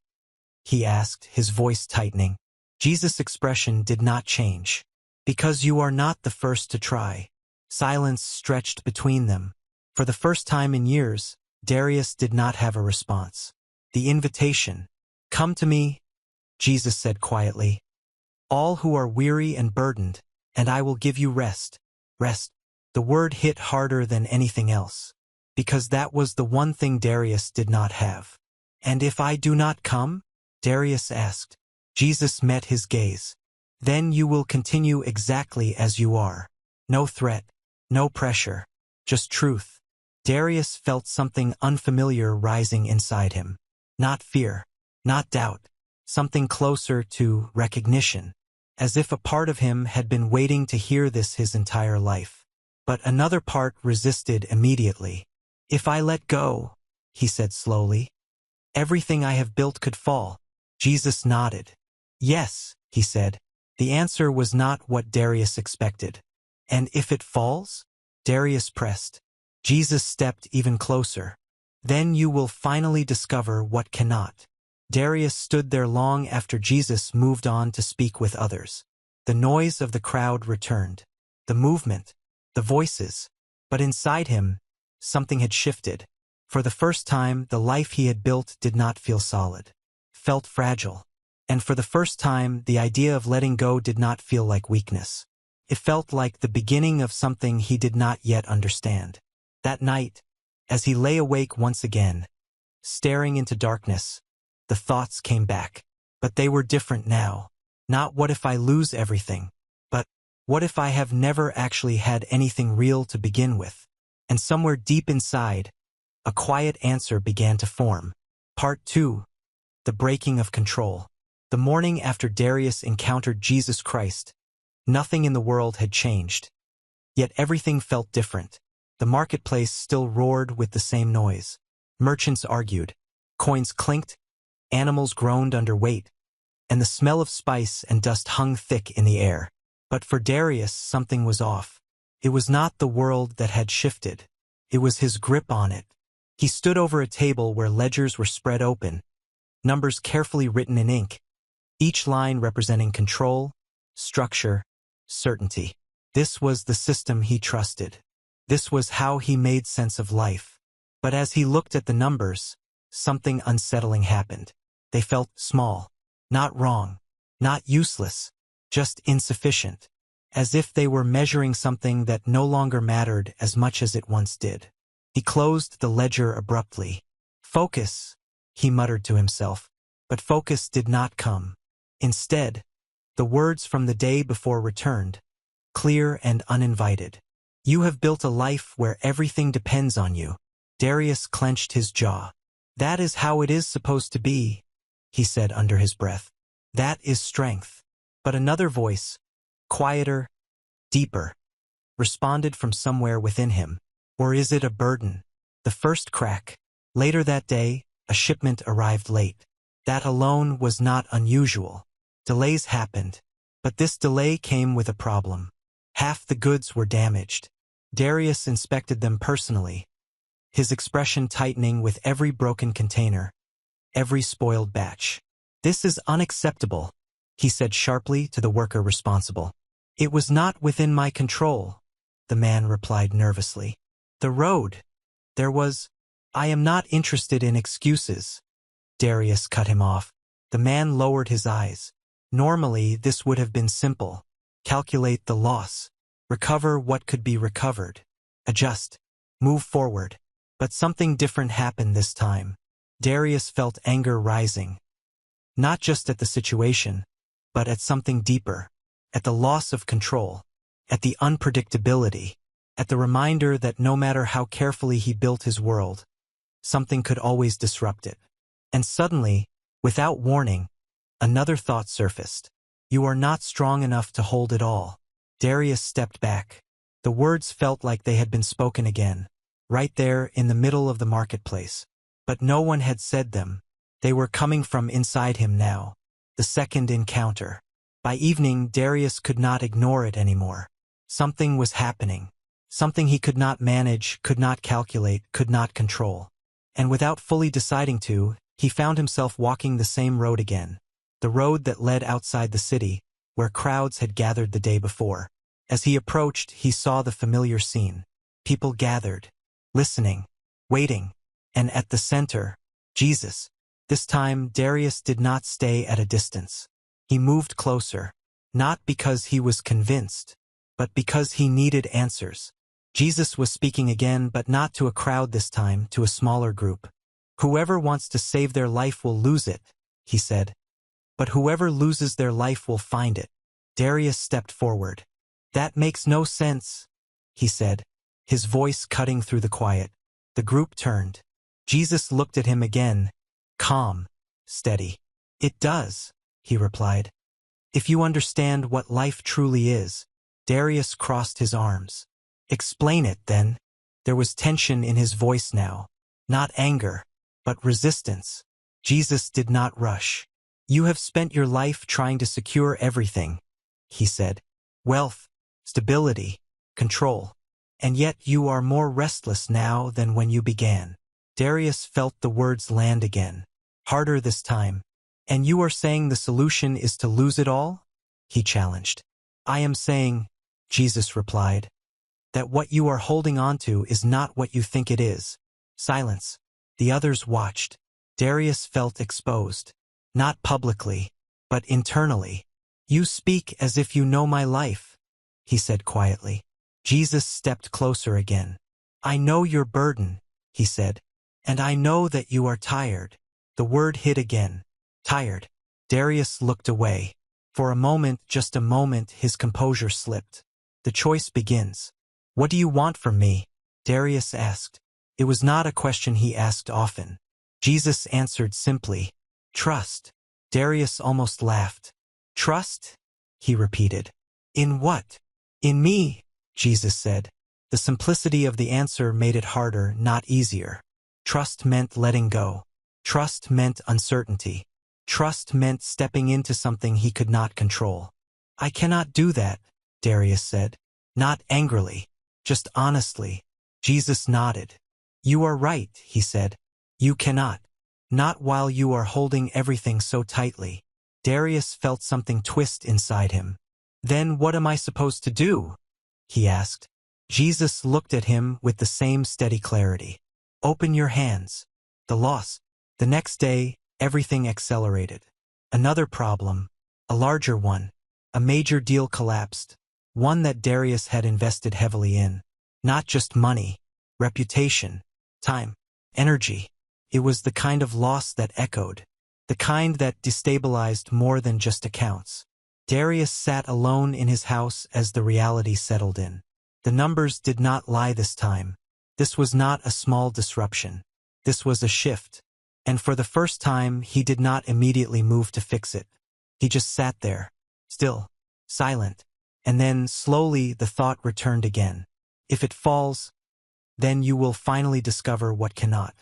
he asked, his voice tightening. Jesus' expression did not change. Because you are not the first to try. Silence stretched between them. For the first time in years, Darius did not have a response. The invitation. Come to me, Jesus said quietly. All who are weary and burdened, and I will give you rest. Rest. The word hit harder than anything else. Because that was the one thing Darius did not have. And if I do not come? Darius asked. Jesus met his gaze. Then you will continue exactly as you are. No threat, no pressure, just truth. Darius felt something unfamiliar rising inside him. Not fear, not doubt, something closer to recognition, as if a part of him had been waiting to hear this his entire life. But another part resisted immediately. If I let go, he said slowly, everything I have built could fall. Jesus nodded. Yes, he said. The answer was not what Darius expected. And if it falls? Darius pressed. Jesus stepped even closer. Then you will finally discover what cannot. Darius stood there long after Jesus moved on to speak with others. The noise of the crowd returned. The movement, the voices. But inside him, something had shifted. For the first time, the life he had built did not feel solid. Felt fragile. And for the first time, the idea of letting go did not feel like weakness. It felt like the beginning of something he did not yet understand. That night, as he lay awake once again, staring into darkness, the thoughts came back. But they were different now. Not what if I lose everything, but what if I have never actually had anything real to begin with? And somewhere deep inside, a quiet answer began to form. Part 2. The breaking of control. The morning after Darius encountered Jesus Christ, nothing in the world had changed. Yet everything felt different. The marketplace still roared with the same noise. Merchants argued. Coins clinked. Animals groaned under weight. And the smell of spice and dust hung thick in the air. But for Darius, something was off. It was not the world that had shifted. It was his grip on it. He stood over a table where ledgers were spread open, numbers carefully written in ink, each line representing control, structure, certainty. This was the system he trusted. This was how he made sense of life. But as he looked at the numbers, something unsettling happened. They felt small, not wrong, not useless, just insufficient, as if they were measuring something that no longer mattered as much as it once did. He closed the ledger abruptly. Focus, he muttered to himself, but focus did not come. Instead, the words from the day before returned, clear and uninvited. You have built a life where everything depends on you. Darius clenched his jaw. That is how it is supposed to be, he said under his breath. That is strength. But another voice, quieter, deeper, responded from somewhere within him. Or is it a burden? The first crack. Later that day, a shipment arrived late. That alone was not unusual. Delays happened. But this delay came with a problem. Half the goods were damaged. Darius inspected them personally, his expression tightening with every broken container, every spoiled batch. This is unacceptable, he said sharply to the worker responsible. It was not within my control, the man replied nervously. The road. There was. I am not interested in excuses. Darius cut him off. The man lowered his eyes. Normally, this would have been simple. Calculate the loss. Recover what could be recovered. Adjust. Move forward. But something different happened this time. Darius felt anger rising. Not just at the situation, but at something deeper. At the loss of control. At the unpredictability. At the reminder that no matter how carefully he built his world, something could always disrupt it. And suddenly, without warning, another thought surfaced. You are not strong enough to hold it all. Darius stepped back. The words felt like they had been spoken again, right there in the middle of the marketplace. But no one had said them. They were coming from inside him now. The second encounter. By evening, Darius could not ignore it anymore. Something was happening. Something he could not manage, could not calculate, could not control. And without fully deciding to, He found himself walking the same road again, the road that led outside the city, where crowds had gathered the day before. As he approached, he saw the familiar scene. People gathered, listening, waiting, and at the center, Jesus. This time, Darius did not stay at a distance. He moved closer, not because he was convinced, but because he needed answers. Jesus was speaking again, but not to a crowd this time, to a smaller group. "Whoever wants to save their life will lose it," he said. "But whoever loses their life will find it." Darius stepped forward. "That makes no sense," he said, his voice cutting through the quiet. The group turned. Jesus looked at him again, calm, steady. "It does," he replied. "If you understand what life truly is." Darius crossed his arms. "Explain it, then." There was tension in his voice now. Not anger, but resistance. Jesus did not rush. "You have spent your life trying to secure everything," he said. "Wealth, stability, control. And yet you are more restless now than when you began." Darius felt the words land again, harder this time. "And you are saying the solution is to lose it all?" he challenged. "I am saying," Jesus replied, "that what you are holding on to is not what you think it is." Silence. The others watched. Darius felt exposed. Not publicly, but internally. "You speak as if you know my life," he said quietly. Jesus stepped closer again. "I know your burden," he said, "and I know that you are tired." The word hit again. Tired. Darius looked away. For a moment, just a moment, his composure slipped. "The choice begins." "What do you want from me?" Darius asked. It was not a question he asked often. Jesus answered simply, "Trust." Darius almost laughed. "Trust?" he repeated. "In what?" "In me," Jesus said. The simplicity of the answer made it harder, not easier. Trust meant letting go. Trust meant uncertainty. Trust meant stepping into something he could not control. "I cannot do that," Darius said. Not angrily, just honestly. Jesus nodded. "You are right," he said. "You cannot. Not while you are holding everything so tightly." Darius felt something twist inside him. "Then what am I supposed to do?" he asked. Jesus looked at him with the same steady clarity. "Open your hands." The loss. The next day, everything accelerated. Another problem, a larger one. A major deal collapsed. One that Darius had invested heavily in. Not just money, reputation, time, energy. It was the kind of loss that echoed. The kind that destabilized more than just accounts. Darius sat alone in his house as the reality settled in. The numbers did not lie this time. This was not a small disruption. This was a shift. And for the first time, he did not immediately move to fix it. He just sat there, still, silent. And then, slowly, the thought returned again. If it falls, then you will finally discover what cannot.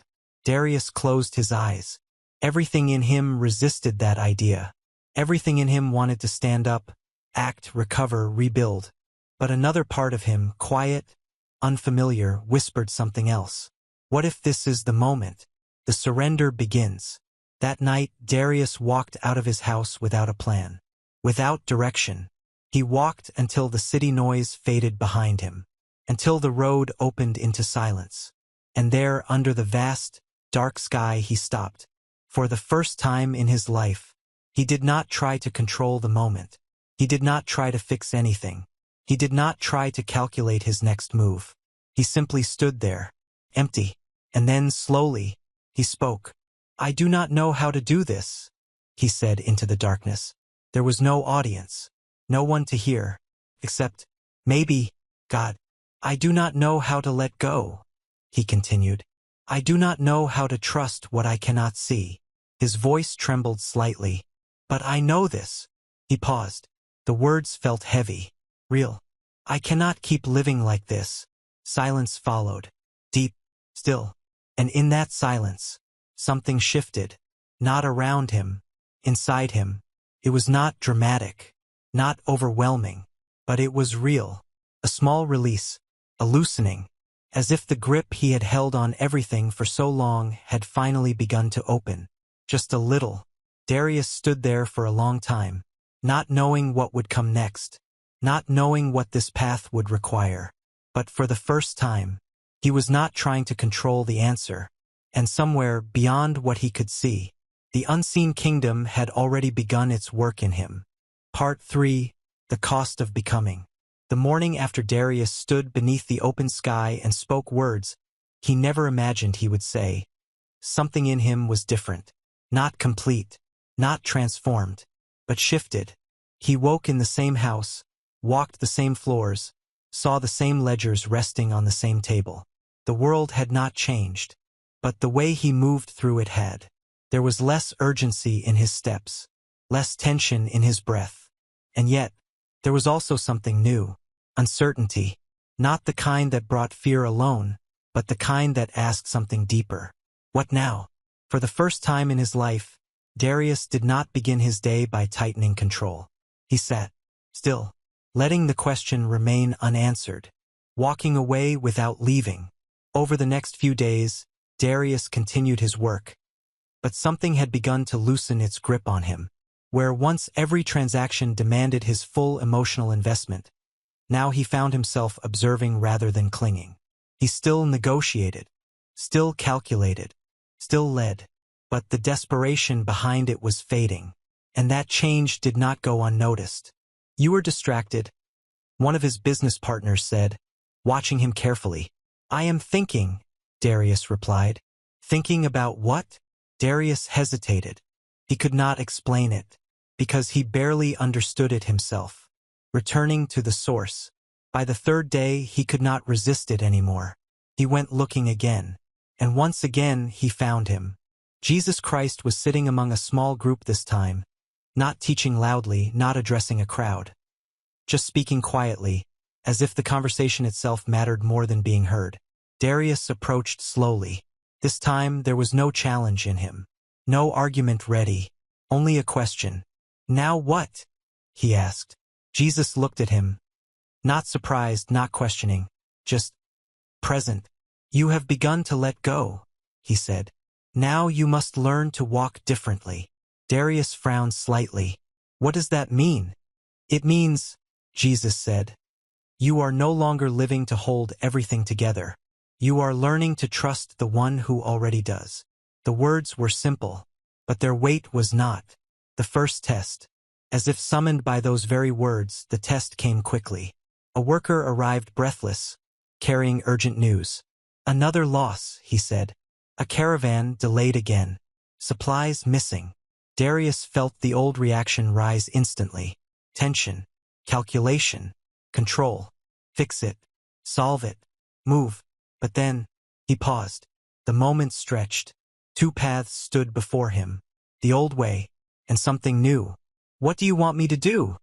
Darius closed his eyes. Everything in him resisted that idea. Everything in him wanted to stand up, act, recover, rebuild. But another part of him, quiet, unfamiliar, whispered something else. What if this is the moment? The surrender begins. That night, Darius walked out of his house without a plan, without direction. He walked until the city noise faded behind him, until the road opened into silence. And there, under the vast, dark sky, he stopped. For the first time in his life, he did not try to control the moment. He did not try to fix anything. He did not try to calculate his next move. He simply stood there, empty. And then, slowly, he spoke. "I do not know how to do this," he said into the darkness. There was no audience, no one to hear, except, maybe, God. "I do not know how to let go," he continued. "I do not know how to trust what I cannot see." His voice trembled slightly. "But I know this." He paused. The words felt heavy, real. "I cannot keep living like this." Silence followed. Deep, still. And in that silence, something shifted. Not around him, inside him. It was not dramatic, not overwhelming, but it was real. A small release, a loosening, as if the grip he had held on everything for so long had finally begun to open. Just a little. Darius stood there for a long time, not knowing what would come next, not knowing what this path would require. But for the first time, he was not trying to control the answer, and somewhere beyond what he could see, the unseen kingdom had already begun its work in him. Part 3. The Cost of Becoming. The morning after Darius stood beneath the open sky and spoke words he never imagined he would say, something in him was different, not complete, not transformed, but shifted. He woke in the same house, walked the same floors, saw the same ledgers resting on the same table. The world had not changed, but the way he moved through it had. There was less urgency in his steps, less tension in his breath. And yet, there was also something new, uncertainty, not the kind that brought fear alone, but the kind that asked something deeper. What now? For the first time in his life, Darius did not begin his day by tightening control. He sat still, letting the question remain unanswered, walking away without leaving. Over the next few days, Darius continued his work, but something had begun to loosen its grip on him. Where once every transaction demanded his full emotional investment, now he found himself observing rather than clinging. He still negotiated, still calculated, still led, but the desperation behind it was fading, and that change did not go unnoticed. "You were distracted," one of his business partners said, watching him carefully. "I am thinking," Darius replied. "Thinking about what?" Darius hesitated. He could not explain it, because he barely understood it himself. Returning to the source. By the third day, he could not resist it anymore. He went looking again, and once again he found him. Jesus Christ was sitting among a small group this time, not teaching loudly, not addressing a crowd, just speaking quietly, as if the conversation itself mattered more than being heard. Darius approached slowly. This time there was no challenge in him, no argument ready, only a question. "Now what?" he asked. Jesus looked at him, not surprised, not questioning, just present. "You have begun to let go," he said. "Now you must learn to walk differently." Darius frowned slightly. "What does that mean?" "It means," Jesus said, "you are no longer living to hold everything together. You are learning to trust the one who already does." The words were simple, but their weight was not. The first test. As if summoned by those very words, the test came quickly. A worker arrived breathless, carrying urgent news. "Another loss," he said. "A caravan delayed again. Supplies missing." Darius felt the old reaction rise instantly. Tension, calculation, control. Fix it, solve it, move. But then, he paused. The moment stretched. Two paths stood before him. The old way, and something new. "What do you want me to do?"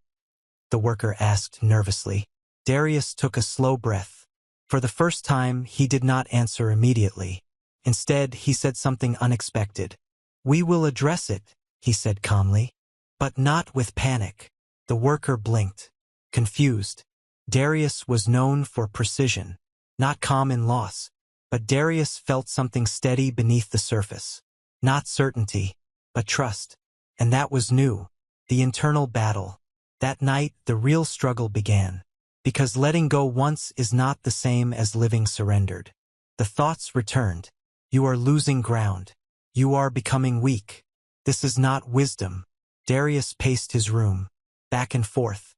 the worker asked nervously. Darius took a slow breath. For the first time, he did not answer immediately. Instead, he said something unexpected. "We will address it," he said calmly, "but not with panic." The worker blinked, confused. Darius was known for precision, not calm in loss, but Darius felt something steady beneath the surface. Not certainty, but trust. And that was new. The internal battle. That night, the real struggle began. Because letting go once is not the same as living surrendered. The thoughts returned. "You are losing ground. You are becoming weak. This is not wisdom." Darius paced his room, back and forth,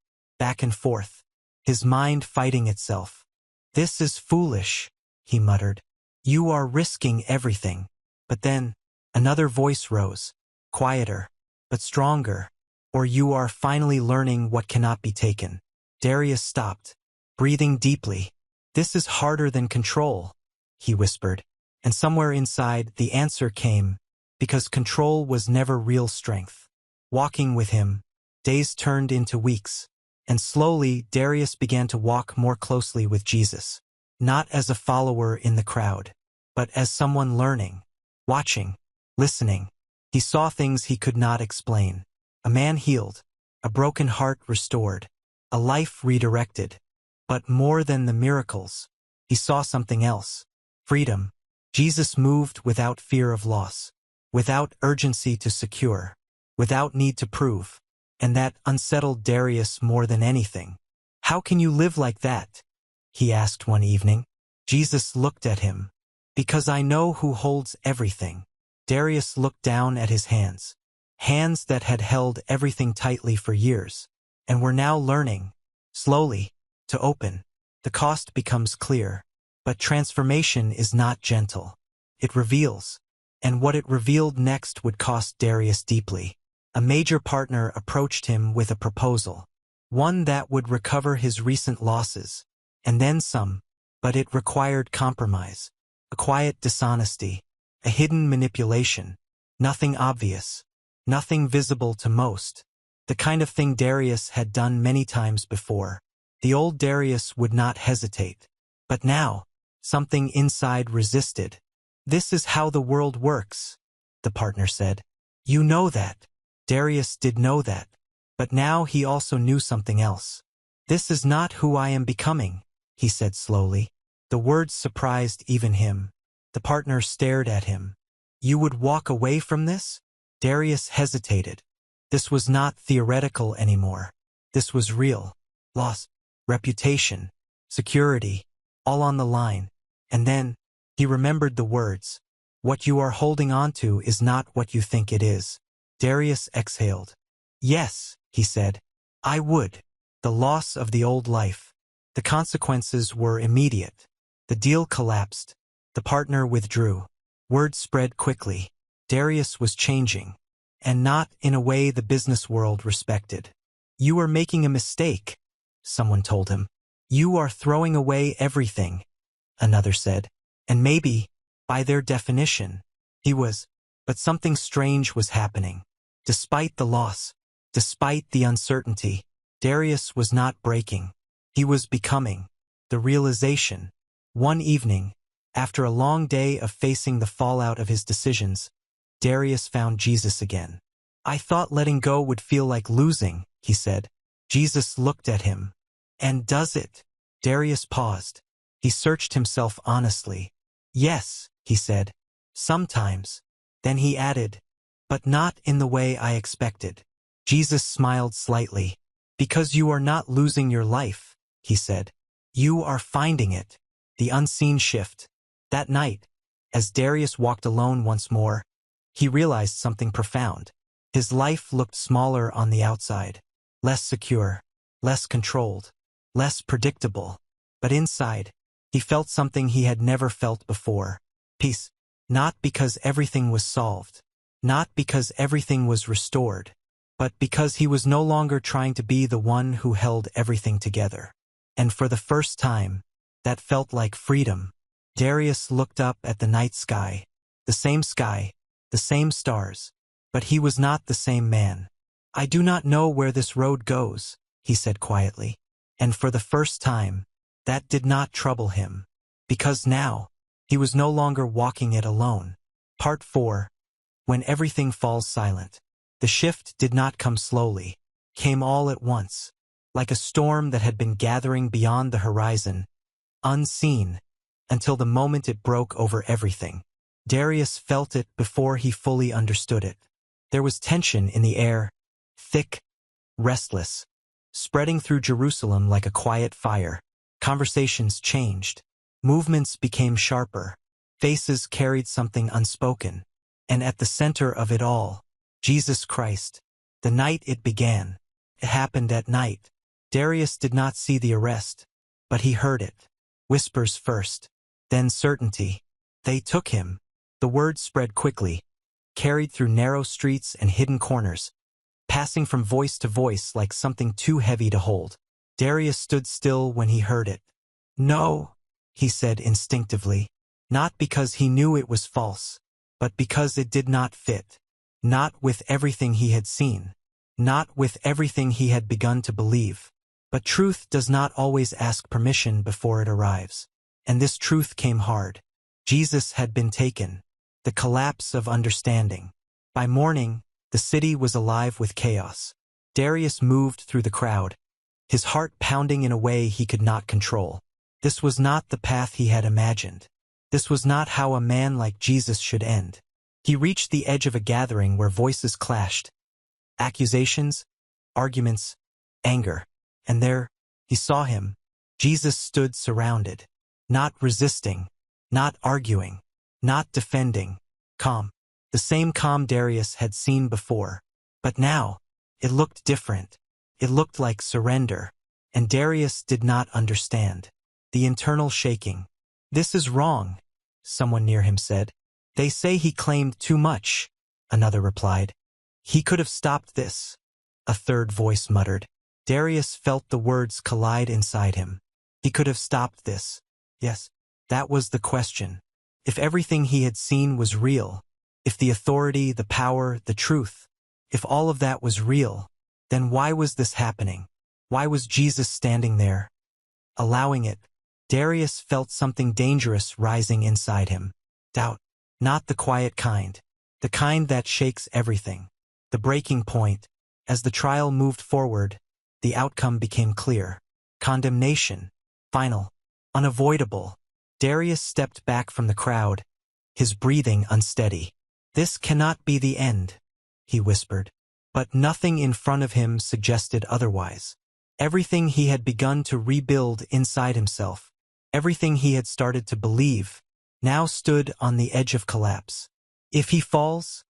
his mind fighting itself. "This is foolish," he muttered. "You are risking everything." But then, another voice rose, quieter, but stronger. "Or you are finally learning what cannot be taken." Darius stopped, breathing deeply. "This is harder than control," he whispered. And somewhere inside, the answer came, because control was never real strength. Walking with him, days turned into weeks, and slowly Darius began to walk more closely with Jesus, not as a follower in the crowd, but as someone learning, watching, listening. He saw things he could not explain. A man healed, a broken heart restored, a life redirected. But more than the miracles, he saw something else. Freedom. Jesus moved without fear of loss. without urgency to secure, without need to prove, and that unsettled Darius more than anything. "How can you live like that?" he asked one evening. Jesus looked at him. "Because I know who holds everything." Darius looked down at his hands. Hands that had held everything tightly for years, and were now learning, slowly, to open. The cost becomes clear. But transformation is not gentle. It reveals. And what it revealed next would cost Darius deeply. A major partner approached him with a proposal. One that would recover his recent losses. And then some. But it required compromise. A quiet dishonesty. A hidden manipulation. Nothing obvious. Nothing visible to most. The kind of thing Darius had done many times before. The old Darius would not hesitate. But now, something inside resisted. "This is how the world works," the partner said. "You know that." Darius did know that. But now he also knew something else. "This is not who I am becoming," he said slowly. The words surprised even him. The partner stared at him. "You would walk away from this?" Darius hesitated. This was not theoretical anymore. This was real. Loss, reputation, security, all on the line. And then, he remembered the words. "What you are holding on to is not what you think it is." Darius exhaled. "Yes," he said, "I would." The loss of the old life. The consequences were immediate. The deal collapsed. The partner withdrew. Word spread quickly. Darius was changing. And not in a way the business world respected. "You are making a mistake," someone told him. "You are throwing away everything," another said. And maybe, by their definition, he was. But something strange was happening. Despite the loss, despite the uncertainty, Darius was not breaking. He was becoming. The realization. One evening, after a long day of facing the fallout of his decisions, Darius found Jesus again. "I thought letting go would feel like losing," he said. Jesus looked at him. "And does it?" Darius paused. He searched himself honestly. "Yes," he said. "Sometimes." Then he added, "But not in the way I expected." Jesus smiled slightly. "Because you are not losing your life," he said. "You are finding it." The unseen shift. That night, as Darius walked alone once more, he realized something profound. His life looked smaller on the outside, less secure, less controlled, less predictable. But inside, he felt something he had never felt before. Peace. Not because everything was solved, not because everything was restored, but because he was no longer trying to be the one who held everything together. And for the first time, that felt like freedom. Darius looked up at the night sky, the same stars, but he was not the same man. "I do not know where this road goes," he said quietly. And for the first time, that did not trouble him. Because now, he was no longer walking it alone. Part 4. When everything falls silent. The shift did not come slowly, came all at once, like a storm that had been gathering beyond the horizon, unseen, until the moment it broke over everything. Darius felt it before he fully understood it. There was tension in the air, thick, restless, spreading through Jerusalem like a quiet fire. Conversations changed. Movements became sharper. Faces carried something unspoken. And at the center of it all, Jesus Christ. The night it began. It happened at night. Darius did not see the arrest, but he heard it. Whispers first, then certainty. They took him. The word spread quickly, carried through narrow streets and hidden corners, passing from voice to voice like something too heavy to hold. Darius stood still when he heard it. "No," he said instinctively, not because he knew it was false, but because it did not fit. Not with everything he had seen, not with everything he had begun to believe. But truth does not always ask permission before it arrives. And this truth came hard. Jesus had been taken. The collapse of understanding. By morning, the city was alive with chaos. Darius moved through the crowd, his heart pounding in a way he could not control. This was not the path he had imagined. This was not how a man like Jesus should end. He reached the edge of a gathering where voices clashed. Accusations, arguments, anger. And there, he saw him. Jesus stood surrounded. Not resisting. Not arguing. Not defending. Calm. The same calm Darius had seen before. But now, it looked different. It looked like surrender. And Darius did not understand. The internal shaking. "This is wrong," someone near him said. "They say he claimed too much," another replied. "He could have stopped this," a third voice muttered. Darius felt the words collide inside him. He could have stopped this. Yes, that was the question. If everything he had seen was real, if the authority, the power, the truth, if all of that was real, then why was this happening? Why was Jesus standing there, allowing it? Darius felt something dangerous rising inside him. Doubt. Not the quiet kind. The kind that shakes everything. The breaking point. As the trial moved forward, the outcome became clear. Condemnation. Final. Unavoidable. Darius stepped back from the crowd, his breathing unsteady. "This cannot be the end," he whispered. But nothing in front of him suggested otherwise. Everything he had begun to rebuild inside himself, everything he had started to believe, now stood on the edge of collapse. "If he falls?"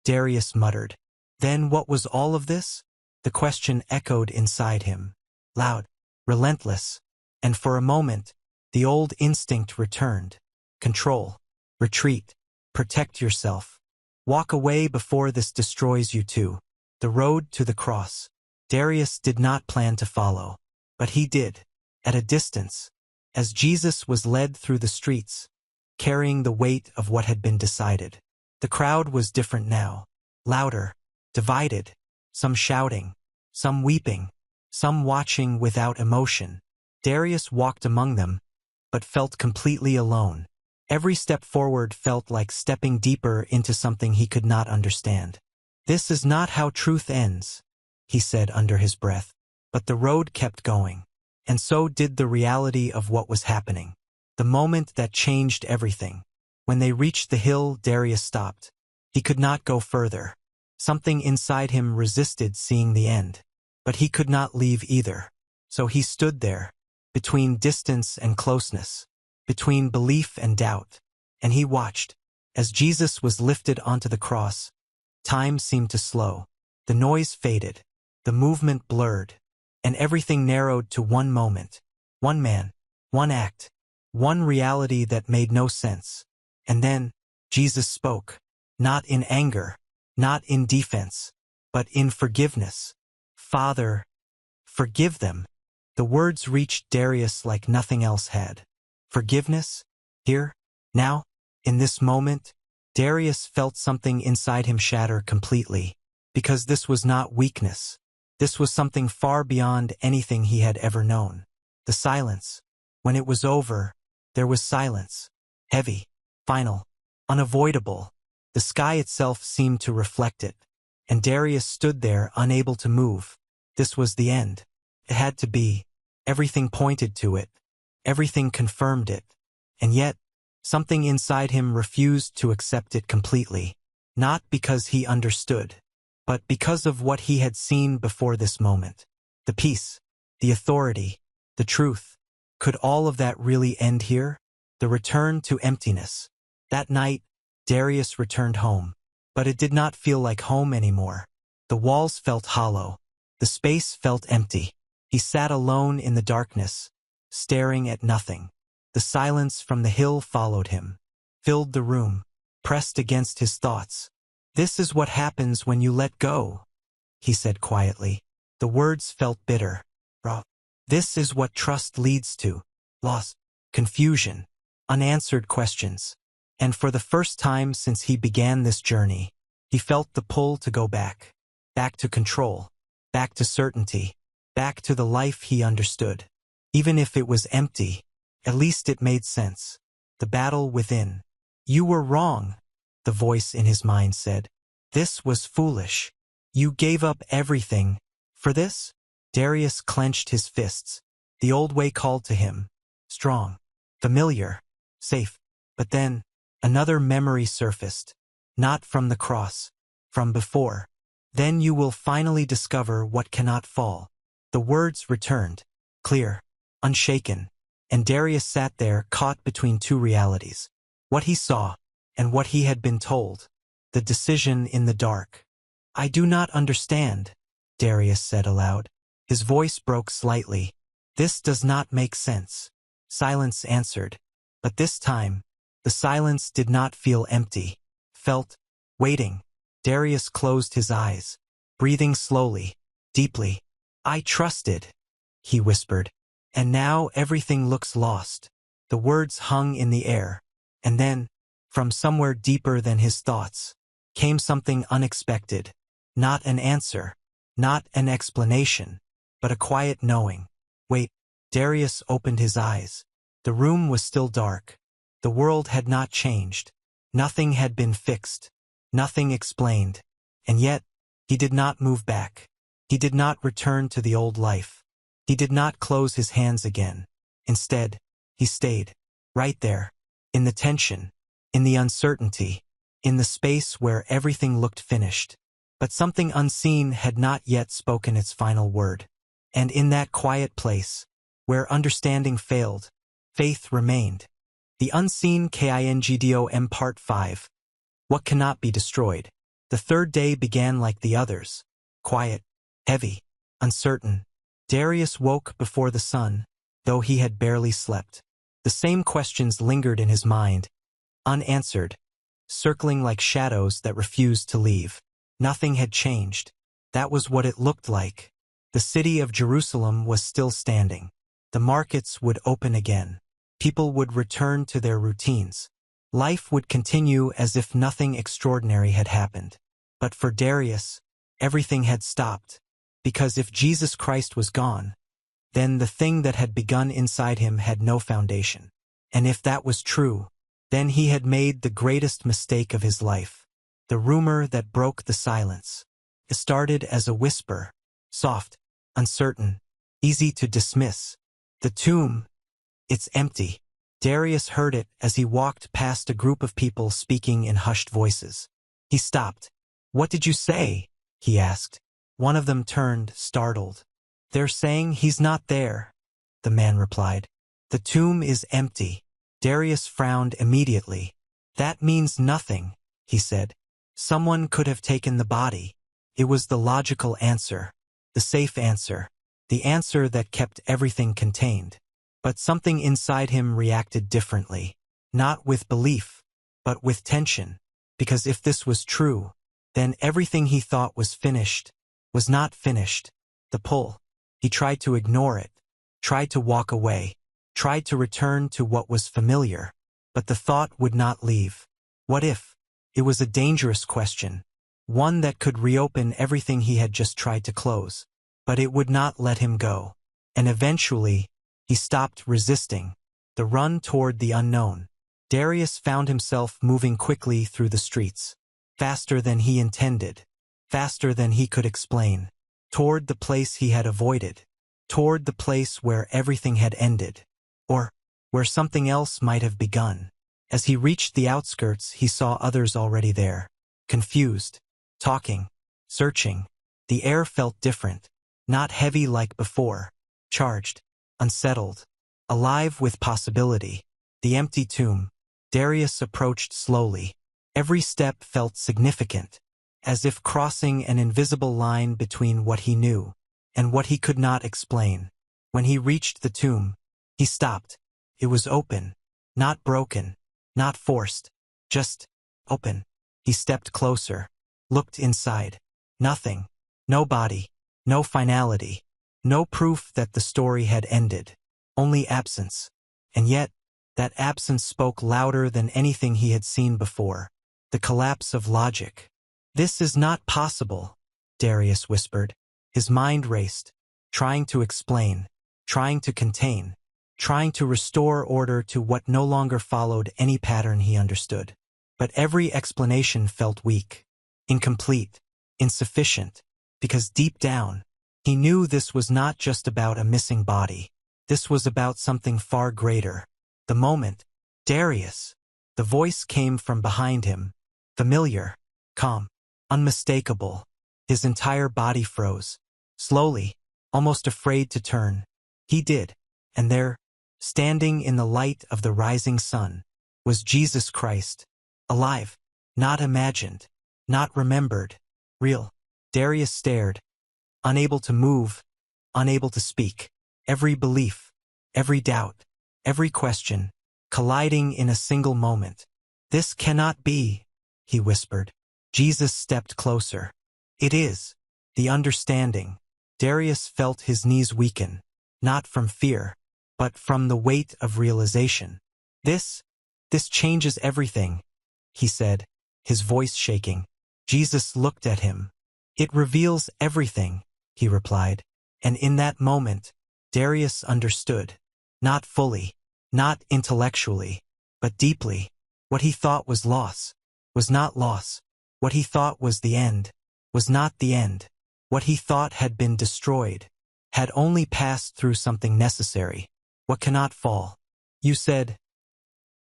Darius muttered. Then what was all of this? The question echoed inside him. Loud, relentless, and for a moment, the old instinct returned. Control, retreat, protect yourself. Walk away before this destroys you too. The road to the cross. Darius did not plan to follow, but he did, at a distance, as Jesus was led through the streets, carrying the weight of what had been decided. The crowd was different now, louder, divided, some shouting, some weeping, some watching without emotion. Darius walked among them, but felt completely alone. Every step forward felt like stepping deeper into something he could not understand. "This is not how truth ends," he said under his breath. But the road kept going, and so did the reality of what was happening. The moment that changed everything. When they reached the hill, Darius stopped. He could not go further. Something inside him resisted seeing the end. But he could not leave either. So he stood there, between distance and closeness, between belief and doubt, and he watched. As Jesus was lifted onto the cross, time seemed to slow. The noise faded, the movement blurred, and everything narrowed to one moment. One man, one act, one reality that made no sense. And then, Jesus spoke, not in anger, not in defense, but in forgiveness. "Father, forgive them." The words reached Darius like nothing else had. Forgiveness? Here? Now? In this moment? Darius felt something inside him shatter completely. Because this was not weakness. This was something far beyond anything he had ever known. The silence. When it was over, there was silence. Heavy, final, unavoidable. The sky itself seemed to reflect it. And Darius stood there unable to move. This was the end. It had to be. Everything pointed to it. Everything confirmed it. And yet, something inside him refused to accept it completely. Not because he understood, but because of what he had seen before this moment. The peace, the authority, the truth. Could all of that really end here? The return to emptiness. That night, Darius returned home. But it did not feel like home anymore. The walls felt hollow. The space felt empty. He sat alone in the darkness, staring at nothing. The silence from the hill followed him, filled the room, pressed against his thoughts. "This is what happens when you let go," he said quietly. The words felt bitter, raw. This is what trust leads to. Loss, confusion, unanswered questions. And for the first time since he began this journey, he felt the pull to go back. Back to control. Back to certainty. Back to the life he understood. Even if it was empty, at least it made sense. The battle within. "You were wrong," the voice in his mind said. "This was foolish. You gave up everything. For this?" Darius clenched his fists. The old way called to him. Strong. Familiar. Safe. But then, another memory surfaced. not from the cross, from before. Then you will finally discover what cannot fall. The words returned, clear, unshaken, and Darius sat there caught between two realities. What he saw, and what he had been told. The decision in the dark. I do not understand, Darius said aloud. His voice broke slightly. This does not make sense. Silence answered. But this time, the silence did not feel empty. Felt, waiting. Darius closed his eyes, breathing slowly, deeply. I trusted, he whispered. And now everything looks lost. The words hung in the air. And then, from somewhere deeper than his thoughts, came something unexpected. Not an answer, not an explanation, but a quiet knowing. Wait, Darius opened his eyes. The room was still dark. The world had not changed. Nothing had been fixed. Nothing explained. And yet, he did not move back. He did not return to the old life. He did not close his hands again. Instead, he stayed, right there, in the tension, in the uncertainty, in the space where everything looked finished. But something unseen had not yet spoken its final word. And in that quiet place, where understanding failed, faith remained. The Unseen Kingdom Part 5. What cannot be destroyed. The third day began like the others. Quiet, heavy, uncertain. Darius woke before the sun, though he had barely slept. The same questions lingered in his mind, unanswered, circling like shadows that refused to leave. Nothing had changed. That was what it looked like. The city of Jerusalem was still standing. The markets would open again. People would return to their routines. Life would continue as if nothing extraordinary had happened. But for Darius, everything had stopped. Because if Jesus Christ was gone, then the thing that had begun inside him had no foundation. And if that was true, then he had made the greatest mistake of his life. The rumor that broke the silence. It started as a whisper, soft, uncertain, easy to dismiss. The tomb, it's empty. Darius heard it as he walked past a group of people speaking in hushed voices. He stopped. What did you say? He asked. One of them turned, startled. They're saying he's not there, the man replied. The tomb is empty. Darius frowned immediately. That means nothing, he said. Someone could have taken the body. It was the logical answer, the safe answer, the answer that kept everything contained. But something inside him reacted differently, not with belief, but with tension. Because if this was true, then everything he thought was finished was not finished. The pull. He tried to ignore it, tried to walk away, tried to return to what was familiar. But the thought would not leave. What if? It was a dangerous question, one that could reopen everything he had just tried to close. But it would not let him go. And eventually, he stopped resisting. The run toward the unknown. Darius found himself moving quickly through the streets. Faster than he intended. Faster than he could explain. Toward the place he had avoided. Toward the place where everything had ended. Or where something else might have begun. As he reached the outskirts, he saw others already there. Confused. Talking. Searching. The air felt different. Not heavy like before. Charged. Unsettled. Alive with possibility. The empty tomb. Darius approached slowly. Every step felt significant, as if crossing an invisible line between what he knew and what he could not explain. When he reached the tomb, he stopped. It was open, not broken, not forced, just open. He stepped closer, looked inside. Nothing. No body. No finality. No proof that the story had ended. Only absence. And yet, that absence spoke louder than anything he had seen before. The collapse of logic. This is not possible, Darius whispered. His mind raced, trying to explain, trying to contain, trying to restore order to what no longer followed any pattern he understood. But every explanation felt weak, incomplete, insufficient, because deep down, he knew this was not just about a missing body. This was about something far greater. The moment, Darius. The voice came from behind him, Familiar, calm, unmistakable. His entire body froze. Slowly, almost afraid to turn. He did, and there, standing in the light of the rising sun, was Jesus Christ. Alive, not imagined, not remembered, real. Darius stared, unable to move, unable to speak. Every belief, every doubt, every question, colliding in a single moment. "This cannot be," he whispered. Jesus stepped closer. "It is." The understanding. Darius felt his knees weaken, not from fear, but from the weight of realization. This changes everything," he said, his voice shaking. Jesus looked at him. "It reveals everything," he replied. And in that moment, Darius understood. Not fully, not intellectually, but deeply. What he thought was loss was not loss. What he thought was the end was not the end. What he thought had been destroyed had only passed through something necessary. What cannot fall? "You said,"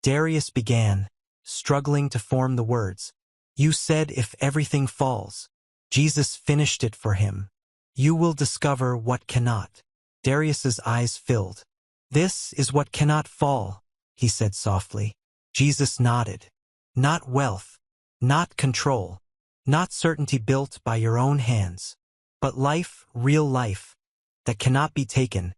Darius began, struggling to form the words. "You said if everything falls." Jesus finished it for him. "You will discover what cannot." Darius's eyes filled. "This is what cannot fall," he said softly. Jesus nodded. "Not wealth, not control, not certainty built by your own hands, but life, real life, that cannot be taken,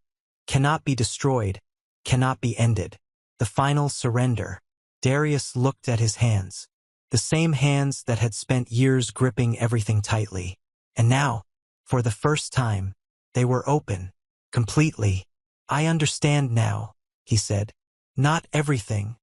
cannot be destroyed, cannot be ended. The final surrender." Darius looked at his hands, the same hands that had spent years gripping everything tightly. And now, for the first time, they were open, completely. "I understand now," he said. "Not everything,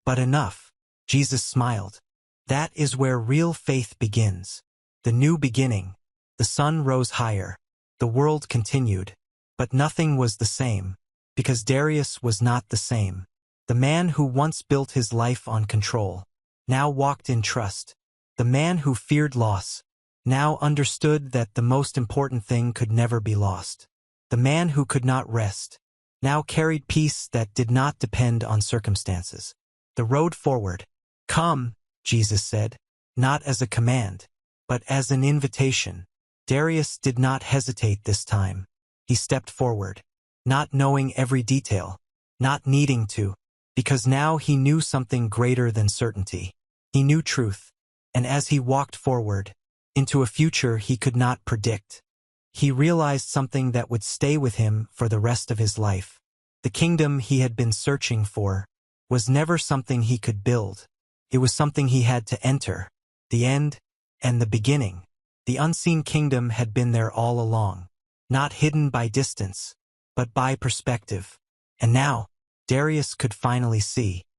but enough." Jesus smiled. "That is where real faith begins. The new beginning." The sun rose higher. The world continued. But nothing was the same, because Darius was not the same. The man who once built his life on control now walked in trust. The man who feared loss now understood that the most important thing could never be lost. The man who could not rest now carried peace that did not depend on circumstances. The road forward. "Come," Jesus said, not as a command, but as an invitation. Darius did not hesitate this time. He stepped forward, not knowing every detail, not needing to, because now he knew something greater than certainty. He knew truth, and as he walked forward, into a future he could not predict, he realized something that would stay with him for the rest of his life. The kingdom he had been searching for was never something he could build. It was something he had to enter. The end and the beginning. The unseen kingdom had been there all along, not hidden by distance, but by perspective. And now, Darius could finally see.